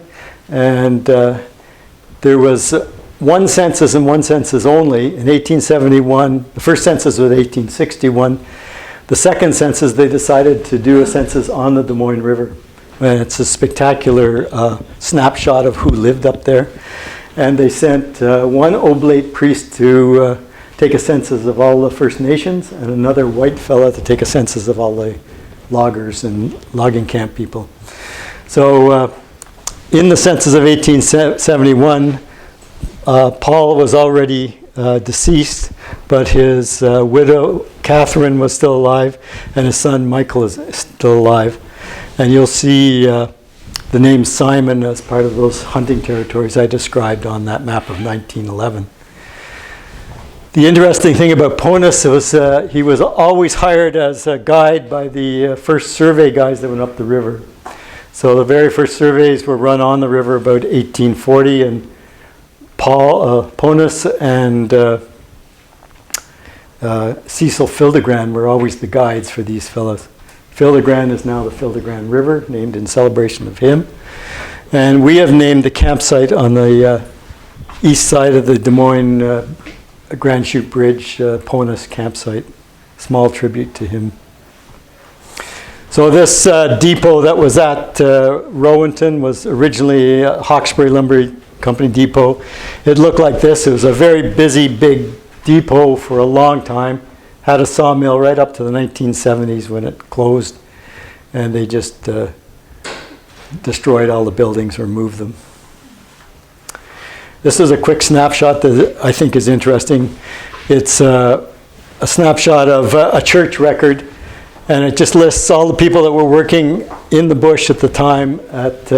and there was one census and one census only in 1871. The first census was 1861. The second census, they decided to do a census on the Dumoine River. And it's a spectacular snapshot of who lived up there. And they sent one oblate priest to take a census of all the First Nations, and another white fella to take a census of all the loggers and logging camp people. So in the census of 1871, Paul was already deceased, but his widow, Catherine, was still alive, and his son, Michael, is still alive. And you'll see the name Simon as part of those hunting territories I described on that map of 1911. The interesting thing about Ponus was he was always hired as a guide by the first survey guys that went up the river. So the very first surveys were run on the river about 1840, and Ponus and Cecil Fildegran were always the guides for these fellows. Fildegran is now the Fildegran River, named in celebration of him. And we have named the campsite on the east side of the Des Moines Grand Chute Bridge, Ponus Campsite. Small tribute to him. So this depot that was at Rowanton was originally a Hawkesbury Lumber Company depot. It looked like this. It was a very busy, big depot for a long time. Had a sawmill right up to the 1970s when it closed, and they just destroyed all the buildings or moved them. This is a quick snapshot that I think is interesting. It's a snapshot of a church record, and it just lists all the people that were working in the bush at the time at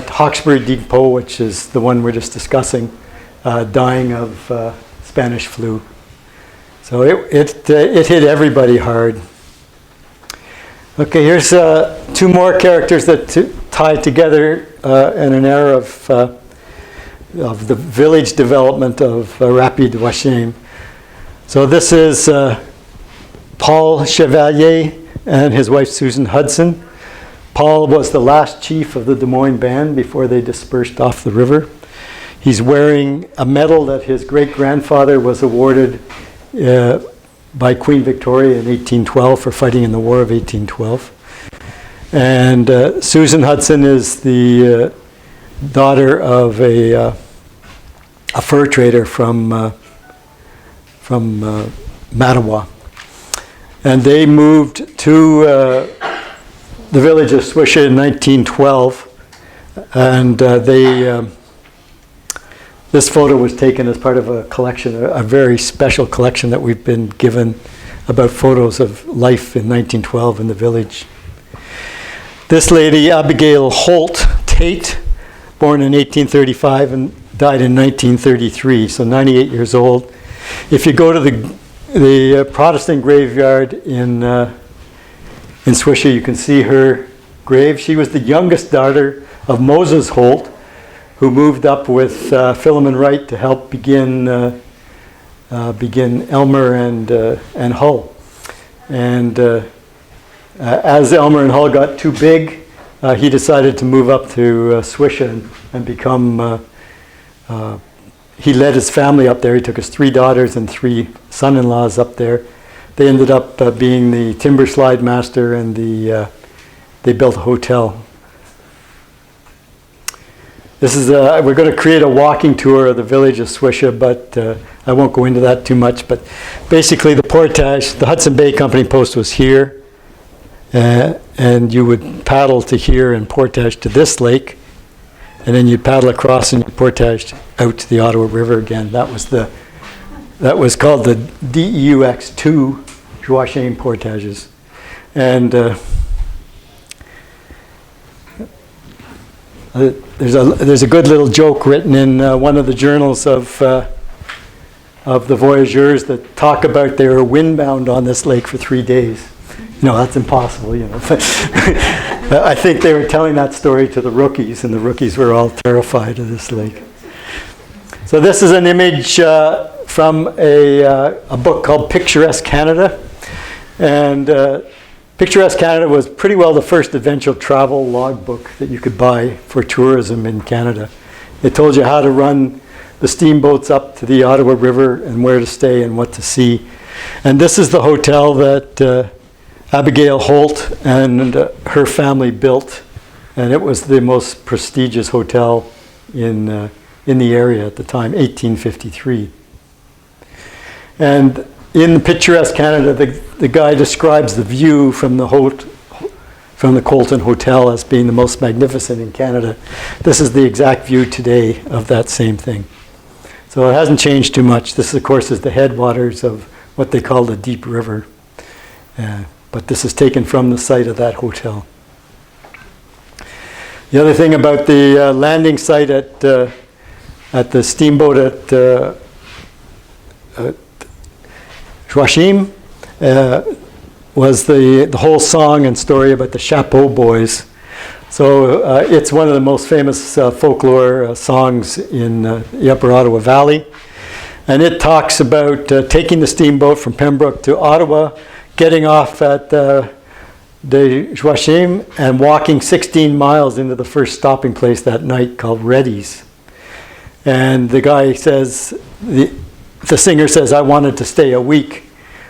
Hawkesbury Depot, which is the one we're just discussing, dying of Spanish flu. So it hit everybody hard. Okay, here's two more characters that tie together in an era of the village development of Rapide Washame. So this is Paul Chevalier and his wife Susan Hudson. Paul was the last chief of the Des Moines band before they dispersed off the river. He's wearing a medal that his great-grandfather was awarded by Queen Victoria in 1812 for fighting in the War of 1812. And Susan Hudson is the daughter of a fur trader from Mattawa. And they moved to the village of Swisha in 1912, and this photo was taken as part of a collection, a very special collection that we've been given about photos of life in 1912 in the village. This lady, Abigail Holt Tate, born in 1835 and died in 1933, so 98 years old. If you go to the Protestant graveyard in Swisha, you can see her grave. She was the youngest daughter of Moses Holt, who moved up with Philemon Wright to help begin Elmer and Hull. And as Elmer and Hull got too big, he decided to move up to Swisha and become. He led his family up there. He took his 3 daughters and 3 son-in-laws up there. They ended up being the timber slide master, and they built a hotel. This is we're going to create a walking tour of the village of Swisha, but I won't go into that too much. But basically, the portage, the Hudson Bay Company post was here, and you would paddle to here and portage to this lake, and then you'd paddle across and you portaged out to the Ottawa River again. That was called the DEUX2 Joachim portages, and there's a good little joke written in one of the journals of the voyageurs that talk about they were windbound on this lake for 3 days. No, that's impossible, you know. I think they were telling that story to the rookies, and the rookies were all terrified of this lake. So this is an image from a book called Picturesque Canada. And Picturesque Canada was pretty well the first adventure travel logbook that you could buy for tourism in Canada. It told you how to run the steamboats up to the Ottawa River and where to stay and what to see. And this is the hotel that Abigail Holt and her family built, and it was the most prestigious hotel in the area at the time, 1853. And in Picturesque Canada, the guy describes the view from the Colton Hotel as being the most magnificent in Canada. This is the exact view today of that same thing. So it hasn't changed too much. This, of course, is the headwaters of what they call the Deep River. But this is taken from the site of that hotel. The other thing about the landing site at the steamboat at Joachim was the whole song and story about the Chapeau Boys. So it's one of the most famous folklore songs in the Upper Ottawa Valley. And it talks about taking the steamboat from Pembroke to Ottawa, getting off at de Joachim and walking 16 miles into the first stopping place that night called Reddy's. And the guy says, the singer says, I wanted to stay a week.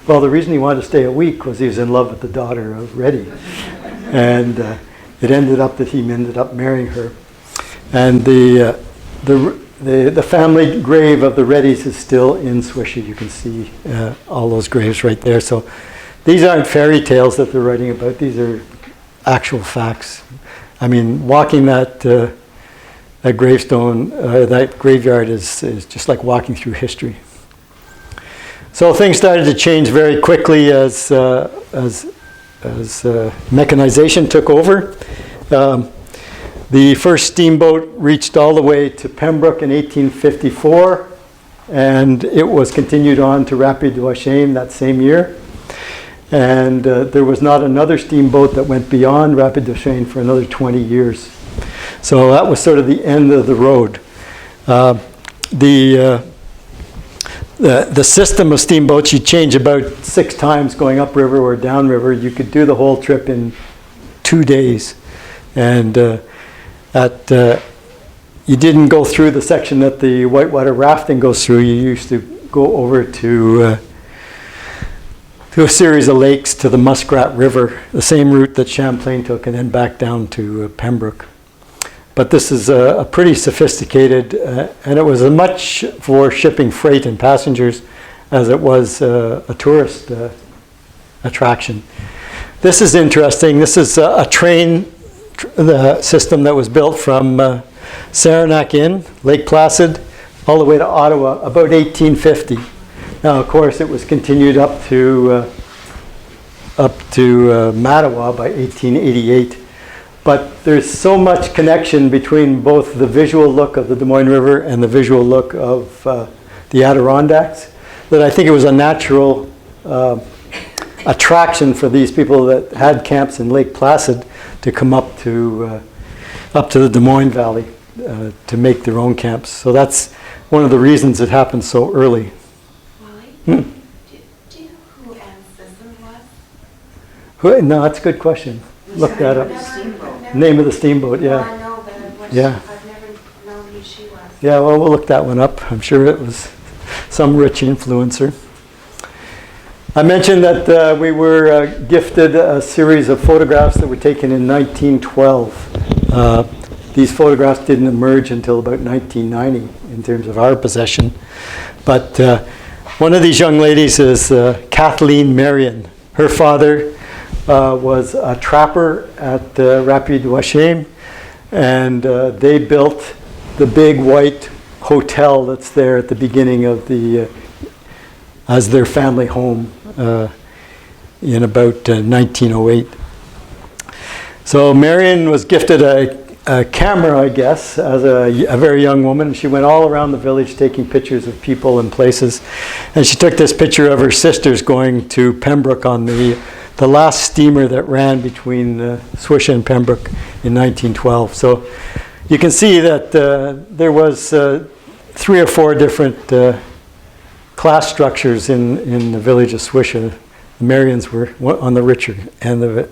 Well, the reason he wanted to stay a week was he was in love with the daughter of Reddy. And it ended up that he ended up marrying her. And the family grave of the Reddys is still in Swisher. You can see all those graves right there. So these aren't fairy tales that they're writing about. These are actual facts. I mean, walking that gravestone, that graveyard is just like walking through history. So things started to change very quickly as mechanization took over. The first steamboat reached all the way to Pembroke in 1854, and it was continued on to Rapid Joachim that same year. And there was not another steamboat that went beyond Rapid Joachim for another 20 years. So that was sort of the end of the road. The system of steamboats, you change about 6 times going upriver or downriver. You could do the whole trip in 2 days. And you didn't go through the section that the whitewater rafting goes through. You used to go over to a series of lakes to the Muskrat River, the same route that Champlain took, and then back down to Pembroke. But this is a pretty sophisticated, and it was as much for shipping freight and passengers as it was a tourist attraction. This is interesting. This is a train system that was built from Saranac Inn, Lake Placid, all the way to Ottawa, about 1850. Now, of course, it was continued up to Mattawa by 1888. But there's so much connection between both the visual look of the Dumoine River and the visual look of the Adirondacks that I think it was a natural attraction for these people that had camps in Lake Placid to come up to the Des Moines Valley to make their own camps. So that's one of the reasons it happened so early. Wally, do you know who Anne Sisson was? No, that's a good question. Look that up. Name of the steamboat, yeah. I know, but Yeah. I've never known who she was. Yeah, well, we'll look that one up. I'm sure it was some rich influencer. I mentioned that we were gifted a series of photographs that were taken in 1912. These photographs didn't emerge until about 1990 in terms of our possession. But one of these young ladies is Kathleen Marion. Her father was a trapper at Rapid Joachim, and they built the big white hotel that's there at the beginning of as their family home in about 1908. So Marion was gifted a camera, I guess, as a very young woman. She went all around the village taking pictures of people and places. And she took this picture of her sisters going to Pembroke on the last steamer that ran between Swisher and Pembroke in 1912. So you can see that there was 3 or 4 different class structures in the village of Swisha. The Marians were on the richer end of it.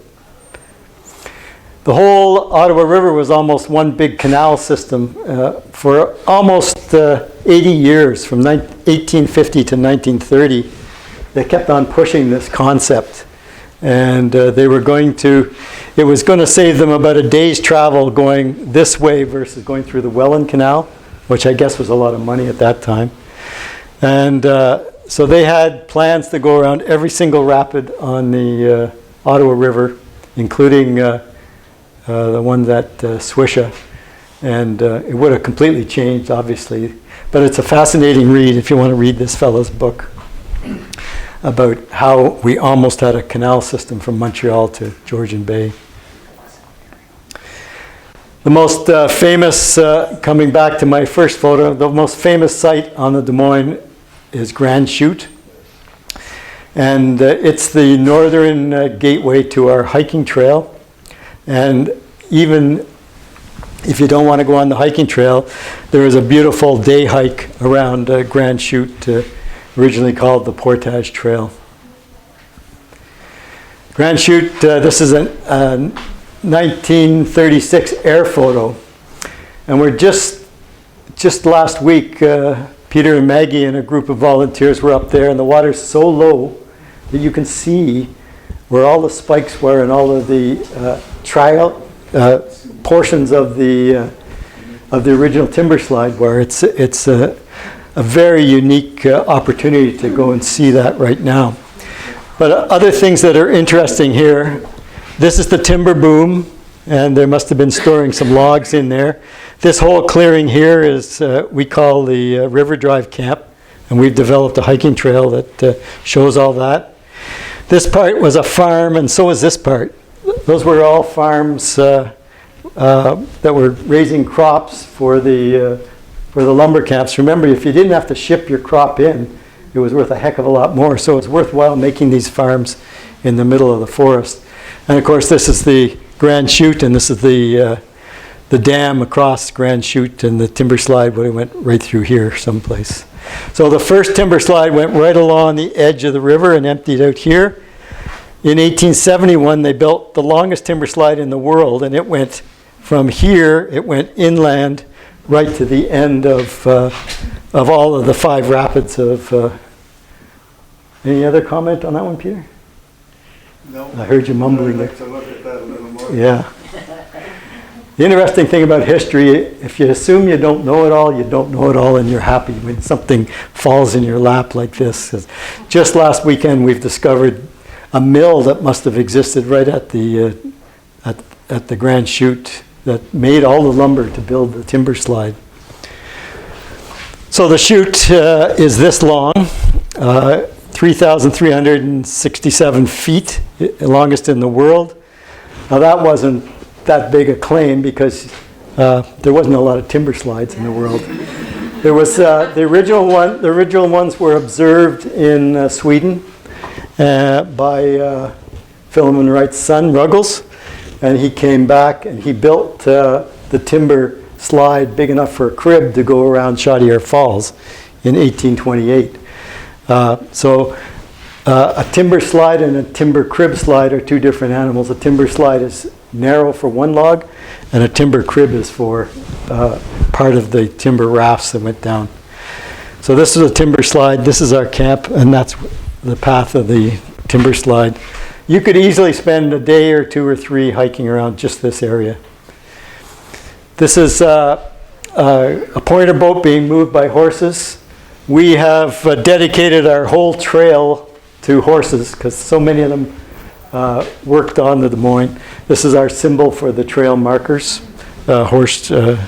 The whole Ottawa River was almost one big canal system for almost 80 years, from 1850 to 1930. They kept on pushing this concept, and it was going to save them about a day's travel going this way versus going through the Welland Canal, which I guess was a lot of money at that time. And so they had plans to go around every single rapid on the Ottawa River, including the one at Swisha. And it would have completely changed, obviously. But it's a fascinating read if you want to read this fellow's book about how we almost had a canal system from Montreal to Georgian Bay. The most famous, coming back to my first photo, the most famous site on the Des Moines is Grand Chute. And it's the northern gateway to our hiking trail. And even if you don't want to go on the hiking trail, there is a beautiful day hike around Grand Chute, originally called the Portage Trail. Grand Chute, this is a 1936 air photo. And we're just last week, Peter and Maggie and a group of volunteers were up there, and the water's so low that you can see where all the spikes were and all of the portions of the original timber slide were. It's a very unique opportunity to go and see that right now. But other things that are interesting here, this is the timber boom, and there must have been storing some logs in there. This whole clearing here is we call the River Drive Camp, and we've developed a hiking trail that shows all that. This part was a farm, and so is this part. Those were all farms that were raising crops for the lumber camps. Remember, if you didn't have to ship your crop in, it was worth a heck of a lot more. So it's worthwhile making these farms in the middle of the forest. And of course, this is the Grand Chute, and this is the dam across Grand Chute, and the timber slide would have went right through here someplace. So the first timber slide went right along the edge of the river and emptied out here. In 1871, they built the longest timber slide in the world, and it went from here, it went inland right to the end of all of the 5 rapids of... any other comment on that one, Peter? No. I heard you mumbling. I'd like to look at that a little more. Yeah. The interesting thing about history, if you assume you don't know it all, you don't know it all, and you're happy when something falls in your lap like this. Just last weekend, we've discovered a mill that must have existed right at the Grand Chute that made all the lumber to build the timber slide. So the chute is this long, 3,367 feet, longest in the world. Now that wasn't that big a claim because there wasn't a lot of timber slides in the world. There was the original ones were observed in Sweden by Philemon Wright's son, Ruggles, and he came back and he built the timber slide big enough for a crib to go around Chaudière Falls in 1828. So a timber slide and a timber crib slide are two different animals. A timber slide is narrow for one log, and a timber crib is for part of the timber rafts that went down. So this is a timber slide. This is our camp, and that's the path of the timber slide. You could easily spend a day or 2 or 3 hiking around just this area. This is a pointer boat being moved by horses. We have dedicated our whole trail to horses because so many of them worked on the Des Moines. This is our symbol for the trail markers, and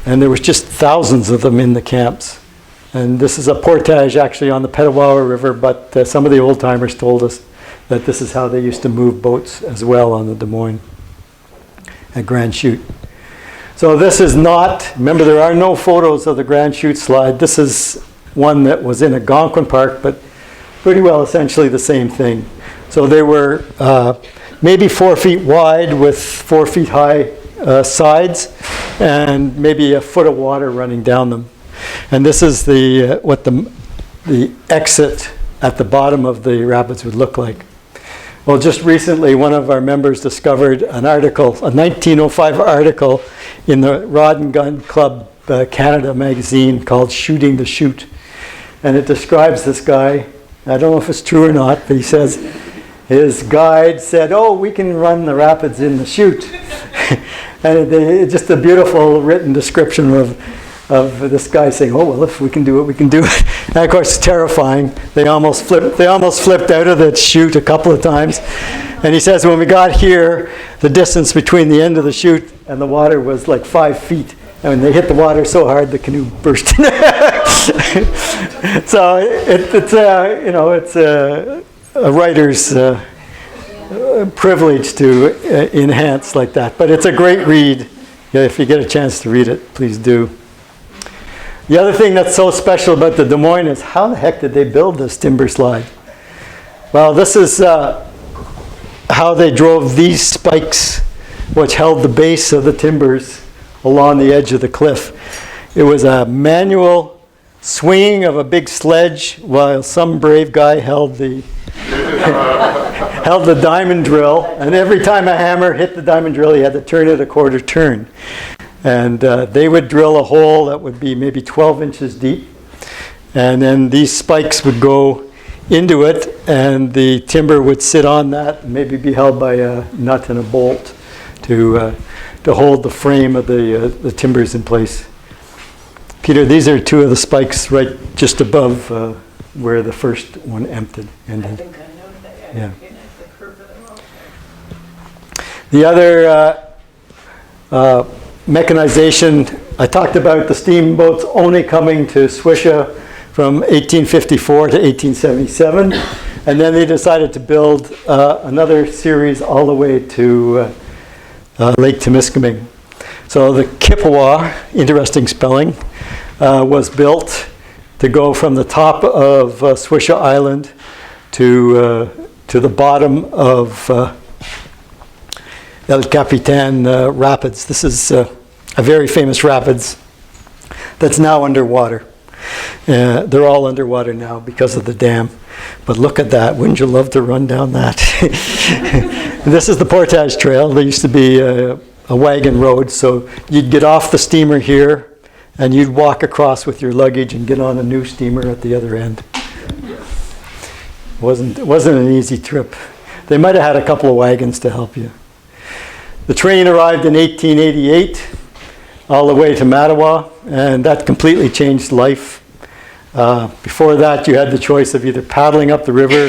there was just thousands of them in the camps. And this is a portage actually on the Petawawa River, but some of the old timers told us that this is how they used to move boats as well on the Des Moines at Grand Chute. So this is not, remember there are no photos of the Grand Chute slide. This is one that was in Algonquin Park, but pretty well essentially the same thing. So they were maybe 4 feet wide with 4 feet high sides and maybe a foot of water running down them. And this is what the the exit at the bottom of the rapids would look like. Well, just recently, one of our members discovered an article, a 1905 article in the Rod and Gun Club Canada magazine called Shooting the Chute. And it describes this guy. I don't know if it's true or not, but he says his guide said, "Oh, we can run the rapids in the chute." And it's just a beautiful written description of this guy saying, "Oh, well, if we can do it, we can do it." And of course, it's terrifying. They almost flipped out of the chute a couple of times. And he says, when we got here, the distance between the end of the chute and the water was like 5 feet. And when they hit the water so hard, the canoe burst. So it's a writer's privilege to enhance like that. But it's a great read. Yeah, if you get a chance to read it, please do. The other thing that's so special about the Des Moines is how the heck did they build this timber slide? Well, this is how they drove these spikes, which held the base of the timbers along the edge of the cliff. It was a manual swinging of a big sledge while some brave guy held the held the diamond drill, and every time a hammer hit the diamond drill, he had to turn it a quarter turn. And they would drill a hole that would be maybe 12 inches deep, and then these spikes would go into it, and the timber would sit on that and maybe be held by a nut and a bolt to hold the frame of the timbers in place. Peter, these are two of the spikes right just above where the first one ended. I think I know that. Yeah. Recognize the curve of them all. The other mechanization, I talked about the steamboats only coming to Swisha from 1854 to 1877, and then they decided to build another series all the way to Lake Temiskaming. So the Kippawa, interesting spelling, was built to go from the top of Swisha Island to the bottom of El Capitan Rapids. This is a very famous rapids that's now underwater. They're all underwater now because of the dam. But look at that. Wouldn't you love to run down that? This is the Portage Trail. There used to be a wagon road, so you'd get off the steamer here and you'd walk across with your luggage and get on a new steamer at the other end. It wasn't an easy trip. They might have had a couple of wagons to help you. The train arrived in 1888 all the way to Mattawa, and that completely changed life. Before that, you had the choice of either paddling up the river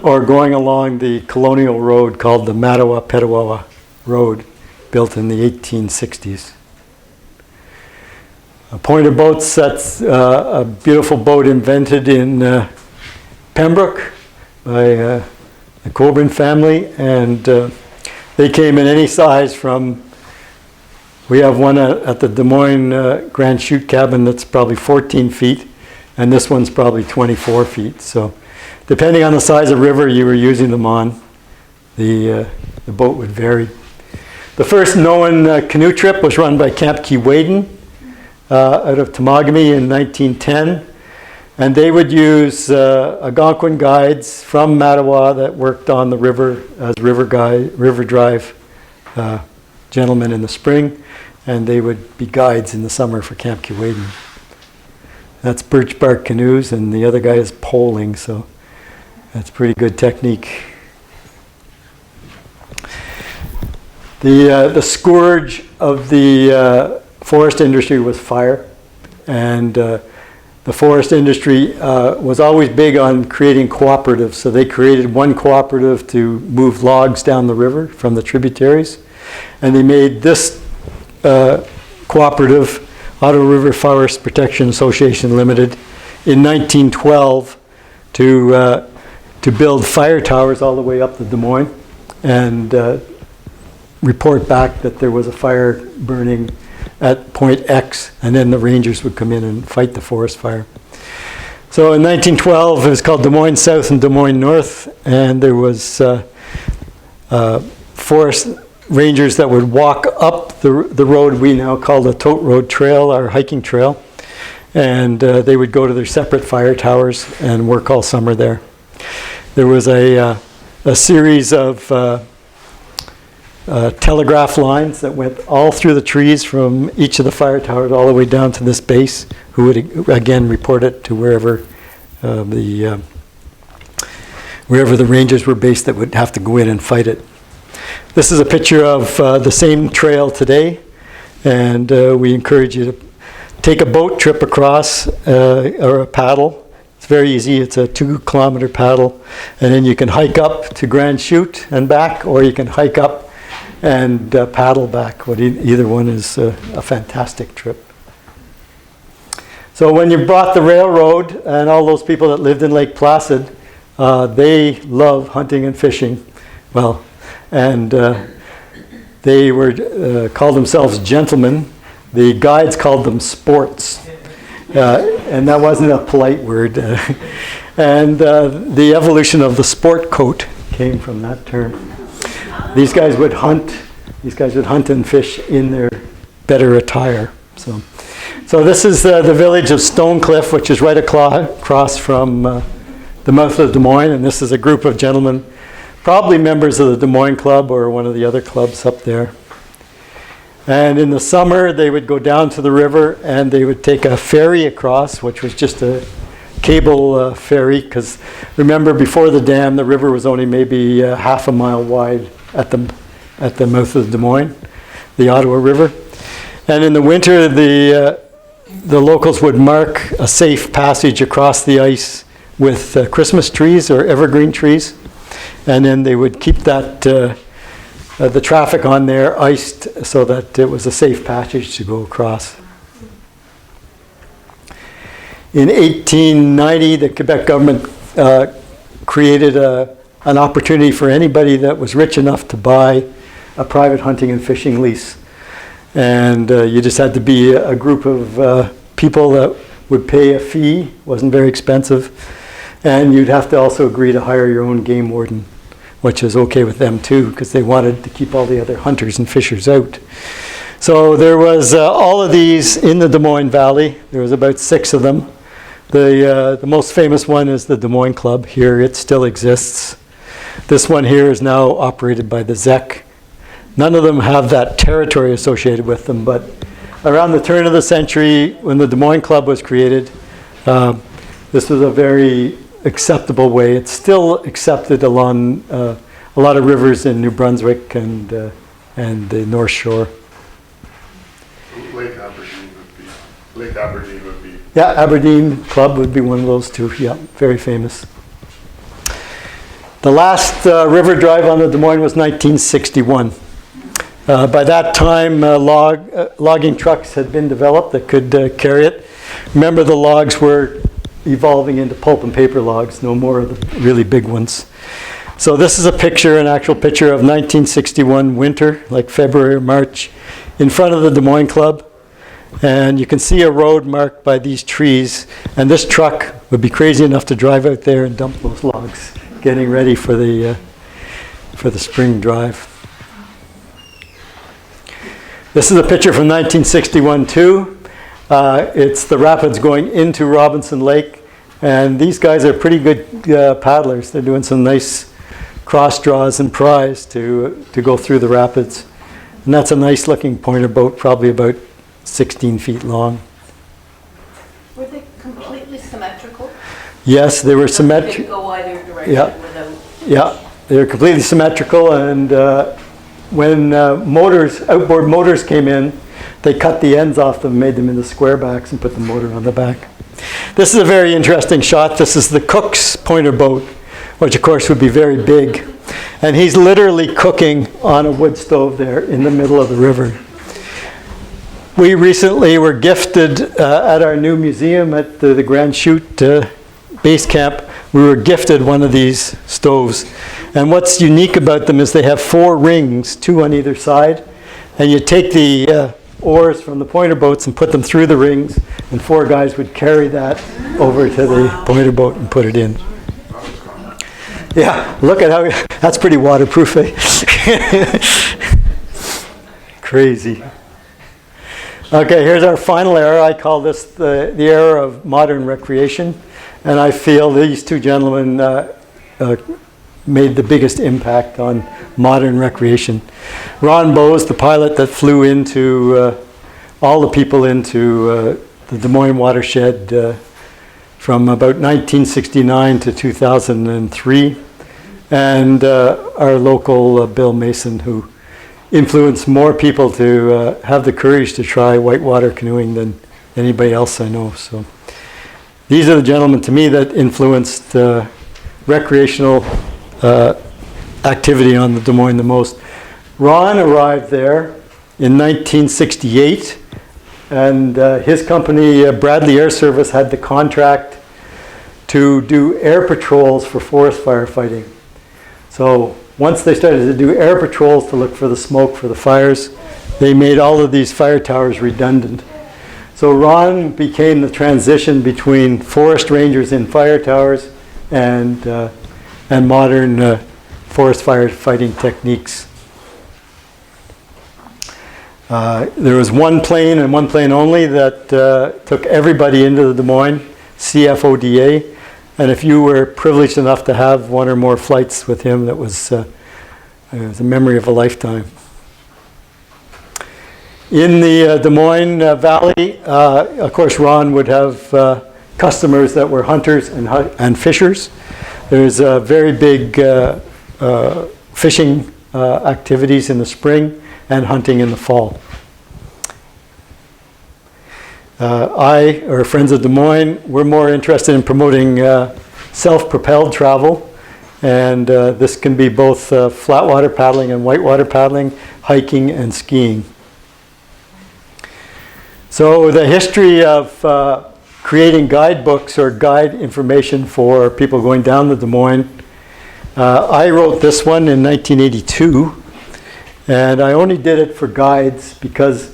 or going along the colonial road called the Mattawa-Petawawa Road, built in the 1860s. Pointer boats, that's a beautiful boat invented in Pembroke by the Coburn family, and they came in any size from, we have one at the Des Moines Grand Chute cabin that's probably 14 feet, and this one's probably 24 feet. So depending on the size of river you were using them on, the boat would vary. The first known canoe trip was run by Camp Keewaydin out of Temagami in 1910. And they would use Algonquin guides from Mattawa that worked on the river as river drive gentlemen in the spring, and they would be guides in the summer for Camp Keewaydin. That's birch bark canoes, and the other guy is poling, so that's pretty good technique. The scourge of the forest industry was fire, and the forest industry was always big on creating cooperatives, so they created one cooperative to move logs down the river from the tributaries, and they made this cooperative, Ottawa River Forest Protection Association Limited, in 1912 to build fire towers all the way up the Des Moines and report back that there was a fire burning at point X, and then the rangers would come in and fight the forest fire. So in 1912, it was called Des Moines South and Des Moines North, and there was forest rangers that would walk up the road we now call the Tote Road Trail, our hiking trail, and they would go to their separate fire towers and work all summer there. There was a series of telegraph lines that went all through the trees from each of the fire towers all the way down to this base, who would again report it to wherever the rangers were based that would have to go in and fight it. This is a picture of the same trail today, and we encourage you to take a boat trip across or a paddle. It's very easy. It's a 2-kilometer paddle, and then you can hike up to Grand Chute and back, or you can hike up and paddle back. Either one is a fantastic trip. So when you brought the railroad and all those people that lived in Lake Placid, they love hunting and fishing. Well, and they were called themselves gentlemen. The guides called them sports. And that wasn't a polite word. And the evolution of the sport coat came from that term. These guys would hunt and fish in their better attire. So this is the village of Stonecliff, which is right across from the mouth of Des Moines. And this is a group of gentlemen, probably members of the Des Moines Club or one of the other clubs up there. And in the summer, they would go down to the river and they would take a ferry across, which was just a cable ferry, because remember, before the dam, the river was only maybe half a mile wide at the mouth of the Des Moines, the Ottawa River. And in the winter, the locals would mark a safe passage across the ice with Christmas trees or evergreen trees, and then they would keep that the traffic on there iced so that it was a safe passage to go across. In 1890, the Quebec government created an opportunity for anybody that was rich enough to buy a private hunting and fishing lease. And you just had to be a group of people that would pay a fee, wasn't very expensive, and you'd have to also agree to hire your own game warden, which is okay with them too, because they wanted to keep all the other hunters and fishers out. So there was all of these in the Des Moines Valley. There was about 6 of them. The most famous one is the Des Moines Club here. It still exists. This one here is now operated by the ZEC. None of them have that territory associated with them, but around the turn of the century, when the Des Moines Club was created, this was a very acceptable way. It's still accepted along a lot of rivers in New Brunswick and the North Shore. Lake Aberdeen would be. Yeah, Aberdeen Club would be one of those two. Yeah, very famous. The last river drive on the Des Moines was 1961. By that time, logging trucks had been developed that could carry it. Remember, the logs were evolving into pulp and paper logs, no more of the really big ones. So this is an actual picture of 1961 winter, like February or March, in front of the Des Moines Club. And you can see a road marked by these trees, and this truck would be crazy enough to drive out there and dump those logs, getting ready for the spring drive. This is a picture from 1961 too. It's the rapids going into Robinson Lake, and these guys are pretty good paddlers. They're doing some nice cross draws and pries to go through the rapids. And that's a nice looking pointer boat, probably about 16 feet long. Were they completely symmetrical? Yes, they were They symmetrical. go either direction Yeah. without... Yeah, they were completely symmetrical, and when outboard motors came in, they cut the ends off them, made them into square backs, and put the motor on the back. This is a very interesting shot. This is the cook's pointer boat, which of course would be very big. And he's literally cooking on a wood stove there in the middle of the river. We recently were gifted at our new museum at the Grand Chute base camp. We were gifted one of these stoves. And what's unique about them is they have 4 rings, 2 on either side. And you take the oars from the pointer boats and put them through the rings, and 4 guys would carry that over to the pointer boat and put it in. Yeah, look at how, that's pretty waterproof, eh? Crazy. Okay, here's our final era. I call this the era of modern recreation. And I feel these two gentlemen made the biggest impact on modern recreation. Ron Bowes, the pilot that flew into all the people into the Dumoine Watershed from about 1969 to 2003. And our local Bill Mason, who influenced more people to have the courage to try whitewater canoeing than anybody else I know. So these are the gentlemen to me that influenced recreational activity on the Des Moines the most. Ron arrived there in 1968, and his company, Bradley Air Service, had the contract to do air patrols for forest firefighting. So once they started to do air patrols to look for the smoke for the fires, they made all of these fire towers redundant. So Ron became the transition between forest rangers in fire towers and modern forest firefighting techniques. There was one plane and one plane only that took everybody into the Des Moines, CFODA. And if you were privileged enough to have one or more flights with him, it was a memory of a lifetime. In the Des Moines Valley, of course, Ron would have customers that were hunters and fishers. There's very big fishing activities in the spring and hunting in the fall. Friends of Des Moines, we're more interested in promoting self-propelled travel. And this can be both flatwater paddling and whitewater paddling, hiking and skiing. So the history of creating guidebooks or guide information for people going down the Des Moines, I wrote this one in 1982. And I only did it for guides because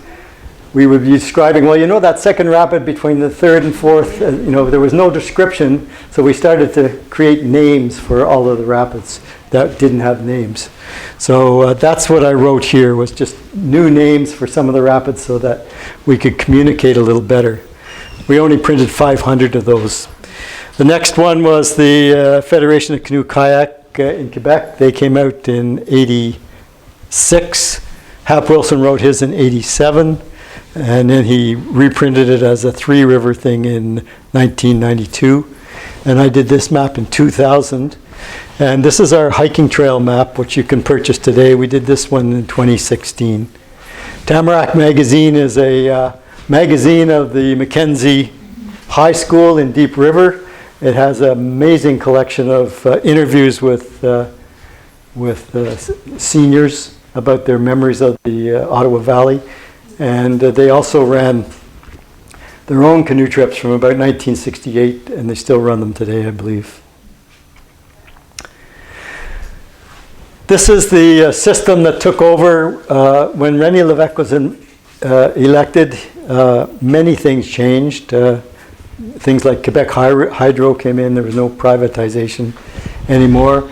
we would be describing, well, you know, that second rapid between the third and fourth, there was no description, so we started to create names for all of the rapids that didn't have names. So that's what I wrote here, was just new names for some of the rapids so that we could communicate a little better. We only printed 500 of those. The next one was the Federation of Canoe Kayak in Quebec. They came out in 86. Hap Wilson wrote his in 87. And then he reprinted it as a three-river thing in 1992. And I did this map in 2000. And this is our hiking trail map, which you can purchase today. We did this one in 2016. Tamarack Magazine is a magazine of the Mackenzie High School in Deep River. It has an amazing collection of interviews with seniors about their memories of the Ottawa Valley. And they also ran their own canoe trips from about 1968, and they still run them today, I believe. This is the system that took over when René Lévesque was elected. Many things changed. Things like Quebec Hydro came in. There was no privatization anymore.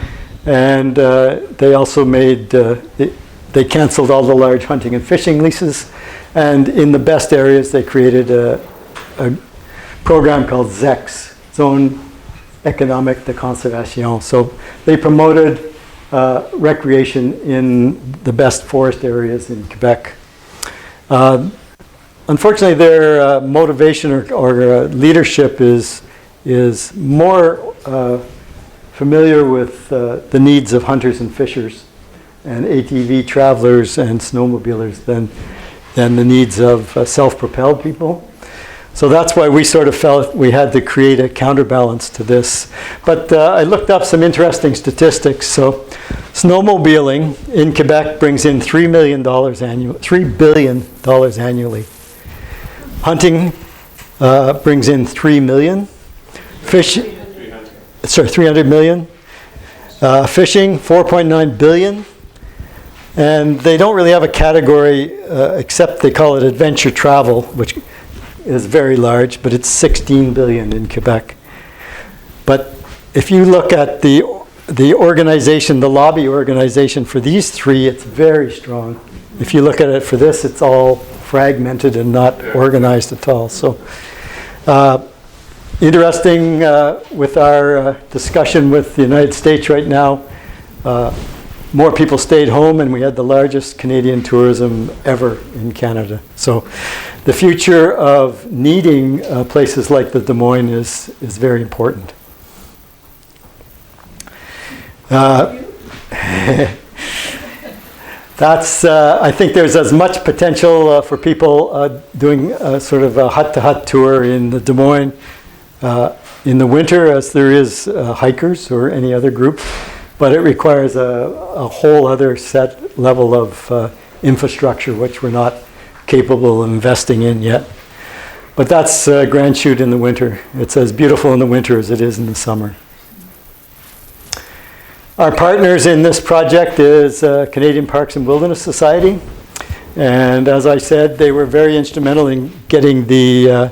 And they also made, they canceled all the large hunting and fishing leases. And in the best areas, they created a program called ZEX, Zone Économique de Conservation. So they promoted recreation in the best forest areas in Quebec. Unfortunately, their motivation or leadership is more familiar with the needs of hunters and fishers and ATV travelers and snowmobilers than the needs of self-propelled people. So that's why we sort of felt we had to create a counterbalance to this. But I looked up some interesting statistics. So snowmobiling in Quebec brings in $3 billion annually. Hunting brings in $3 million. 300 million. Fishing, 4.9 billion. And they don't really have a category except they call it adventure travel, which is very large, but it's 16 billion in Quebec. But if you look at the organization, the lobby organization for these three, it's very strong. If you look at it for this, it's all fragmented and not organized at all. So interesting with our discussion with the United States right now. More people stayed home, and we had the largest Canadian tourism ever in Canada. So the future of needing places like the Des Moines is very important. That's, I think there's as much potential for people doing sort of a hut-to-hut tour in the Des Moines in the winter as there is hikers or any other group. But it requires a whole other set level of infrastructure, which we're not capable of investing in yet. But that's Grand Chute in the winter. It's as beautiful in the winter as it is in the summer. Our partners in this project is Canadian Parks and Wilderness Society. And as I said, they were very instrumental in getting the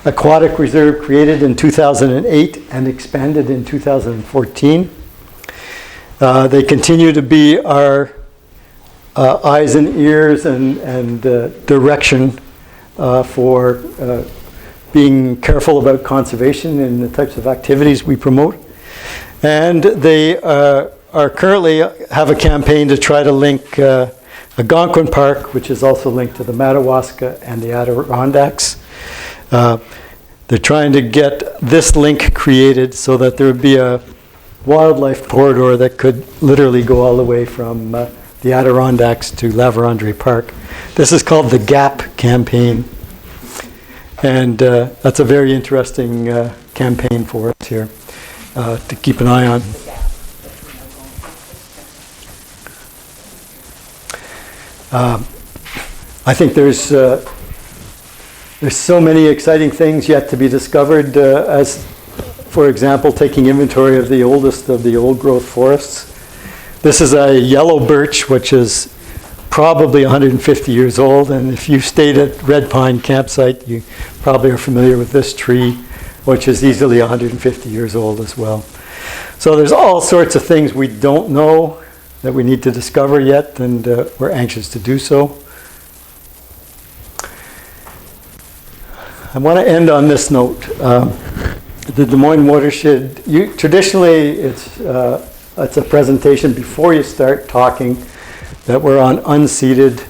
aquatic reserve created in 2008 and expanded in 2014. They continue to be our eyes and ears and direction for being careful about conservation and the types of activities we promote. And they are currently have a campaign to try to link Algonquin Park, which is also linked to the Madawaska and the Adirondacks. They're trying to get this link created so that there would be a wildlife corridor that could literally go all the way from the Adirondacks to La Vérendrye Park. This is called the GAP campaign. And that's a very interesting campaign for us here to keep an eye on. I think there's so many exciting things yet to be discovered as, for example, taking inventory of the oldest of the old-growth forests. This is a yellow birch, which is probably 150 years old, and if you stayed at Red Pine campsite, you probably are familiar with this tree, which is easily 150 years old as well. So there's all sorts of things we don't know that we need to discover yet, and we're anxious to do so. I want to end on this note. The Dumoine Watershed, traditionally it's a presentation before you start talking that we're on unceded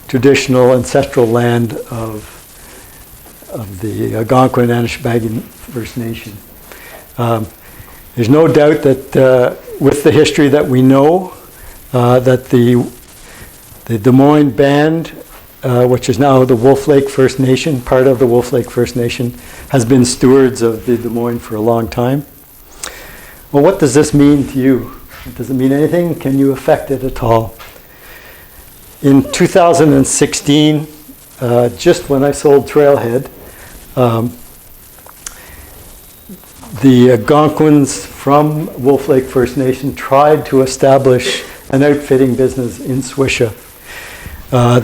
traditional ancestral land of the Algonquin and Anishinaabeg First Nation. There's no doubt that with the history that we know, that the Des Moines Band, which is now the Wolf Lake First Nation, part of the Wolf Lake First Nation, has been stewards of the Des Moines for a long time. Well, what does this mean to you? Does it mean anything? Can you affect it at all? In 2016, just when I sold Trailhead, the Algonquins from Wolf Lake First Nation tried to establish an outfitting business in Swisha.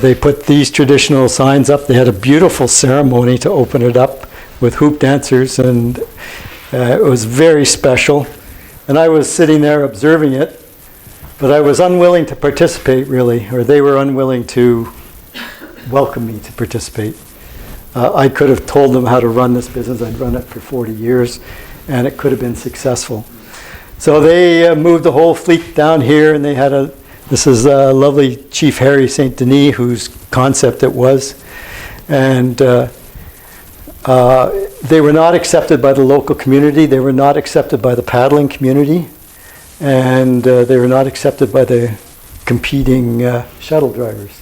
They put these traditional signs up. They had a beautiful ceremony to open it up with hoop dancers, and it was very special. And I was sitting there observing it, but I was unwilling to participate, really, or they were unwilling to welcome me to participate. I could have told them how to run this business. I'd run it for 40 years, and it could have been successful. So they moved the whole fleet down here, and they had this is lovely Chief Harry St. Denis, whose concept it was. And they were not accepted by the local community. They were not accepted by the paddling community. And they were not accepted by the competing shuttle drivers.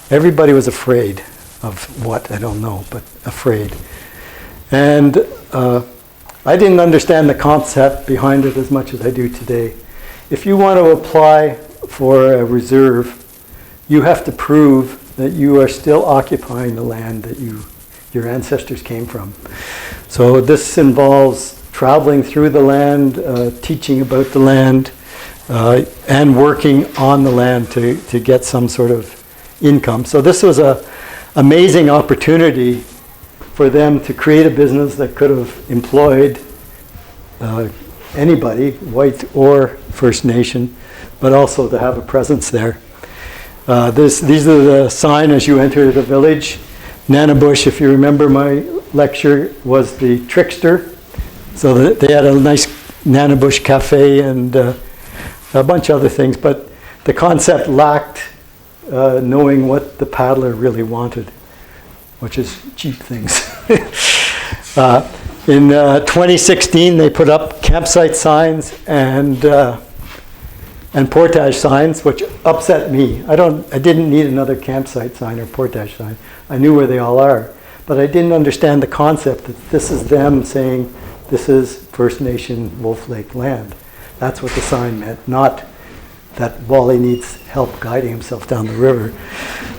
Everybody was afraid of what, I don't know, but afraid. And I didn't understand the concept behind it as much as I do today. If you want to apply for a reserve, you have to prove that you are still occupying the land that your ancestors came from. So this involves traveling through the land, teaching about the land, and working on the land to get some sort of income. So this was an amazing opportunity for them to create a business that could have employed anybody, white or First Nation, but also to have a presence there. These are the sign as you enter the village. Nanabush, if you remember my lecture, was the trickster. So they had a nice Nanabush cafe and a bunch of other things, but the concept lacked knowing what the paddler really wanted, which is cheap things. In 2016, they put up campsite signs and portage signs, which upset me. I didn't need another campsite sign or portage sign. I knew where they all are, but I didn't understand the concept that this is them saying this is First Nation Wolf Lake land. That's what the sign meant, not that Wally needs help guiding himself down the river.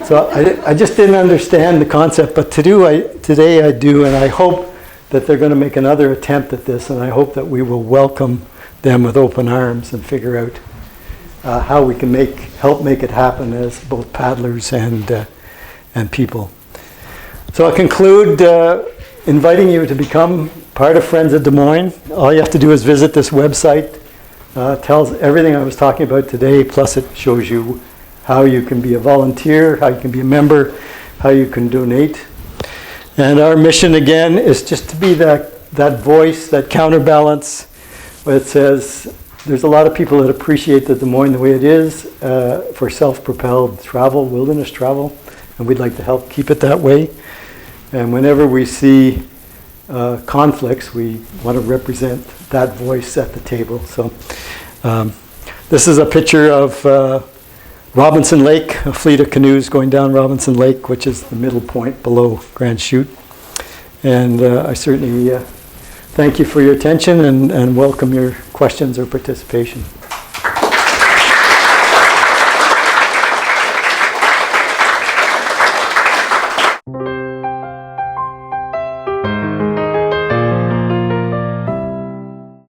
So I just didn't understand the concept, but today I do, and I hope that they're going to make another attempt at this, and I hope that we will welcome them with open arms and figure out how we can help make it happen as both paddlers and people. So I conclude inviting you to become part of Friends of Des Moines. All you have to do is visit this website. Tells everything I was talking about today, plus it shows you how you can be a volunteer, how you can be a member, how you can donate. And our mission again is just to be that voice, that counterbalance, where it says there's a lot of people that appreciate the Des Moines the way it is for self-propelled travel, wilderness travel, and we'd like to help keep it that way. And whenever we see conflicts, we want to represent that voice at the table. So this is a picture of Robinson Lake, a fleet of canoes going down Robinson Lake, which is the middle point below Grand Chute. And I certainly thank you for your attention and welcome your questions or participation.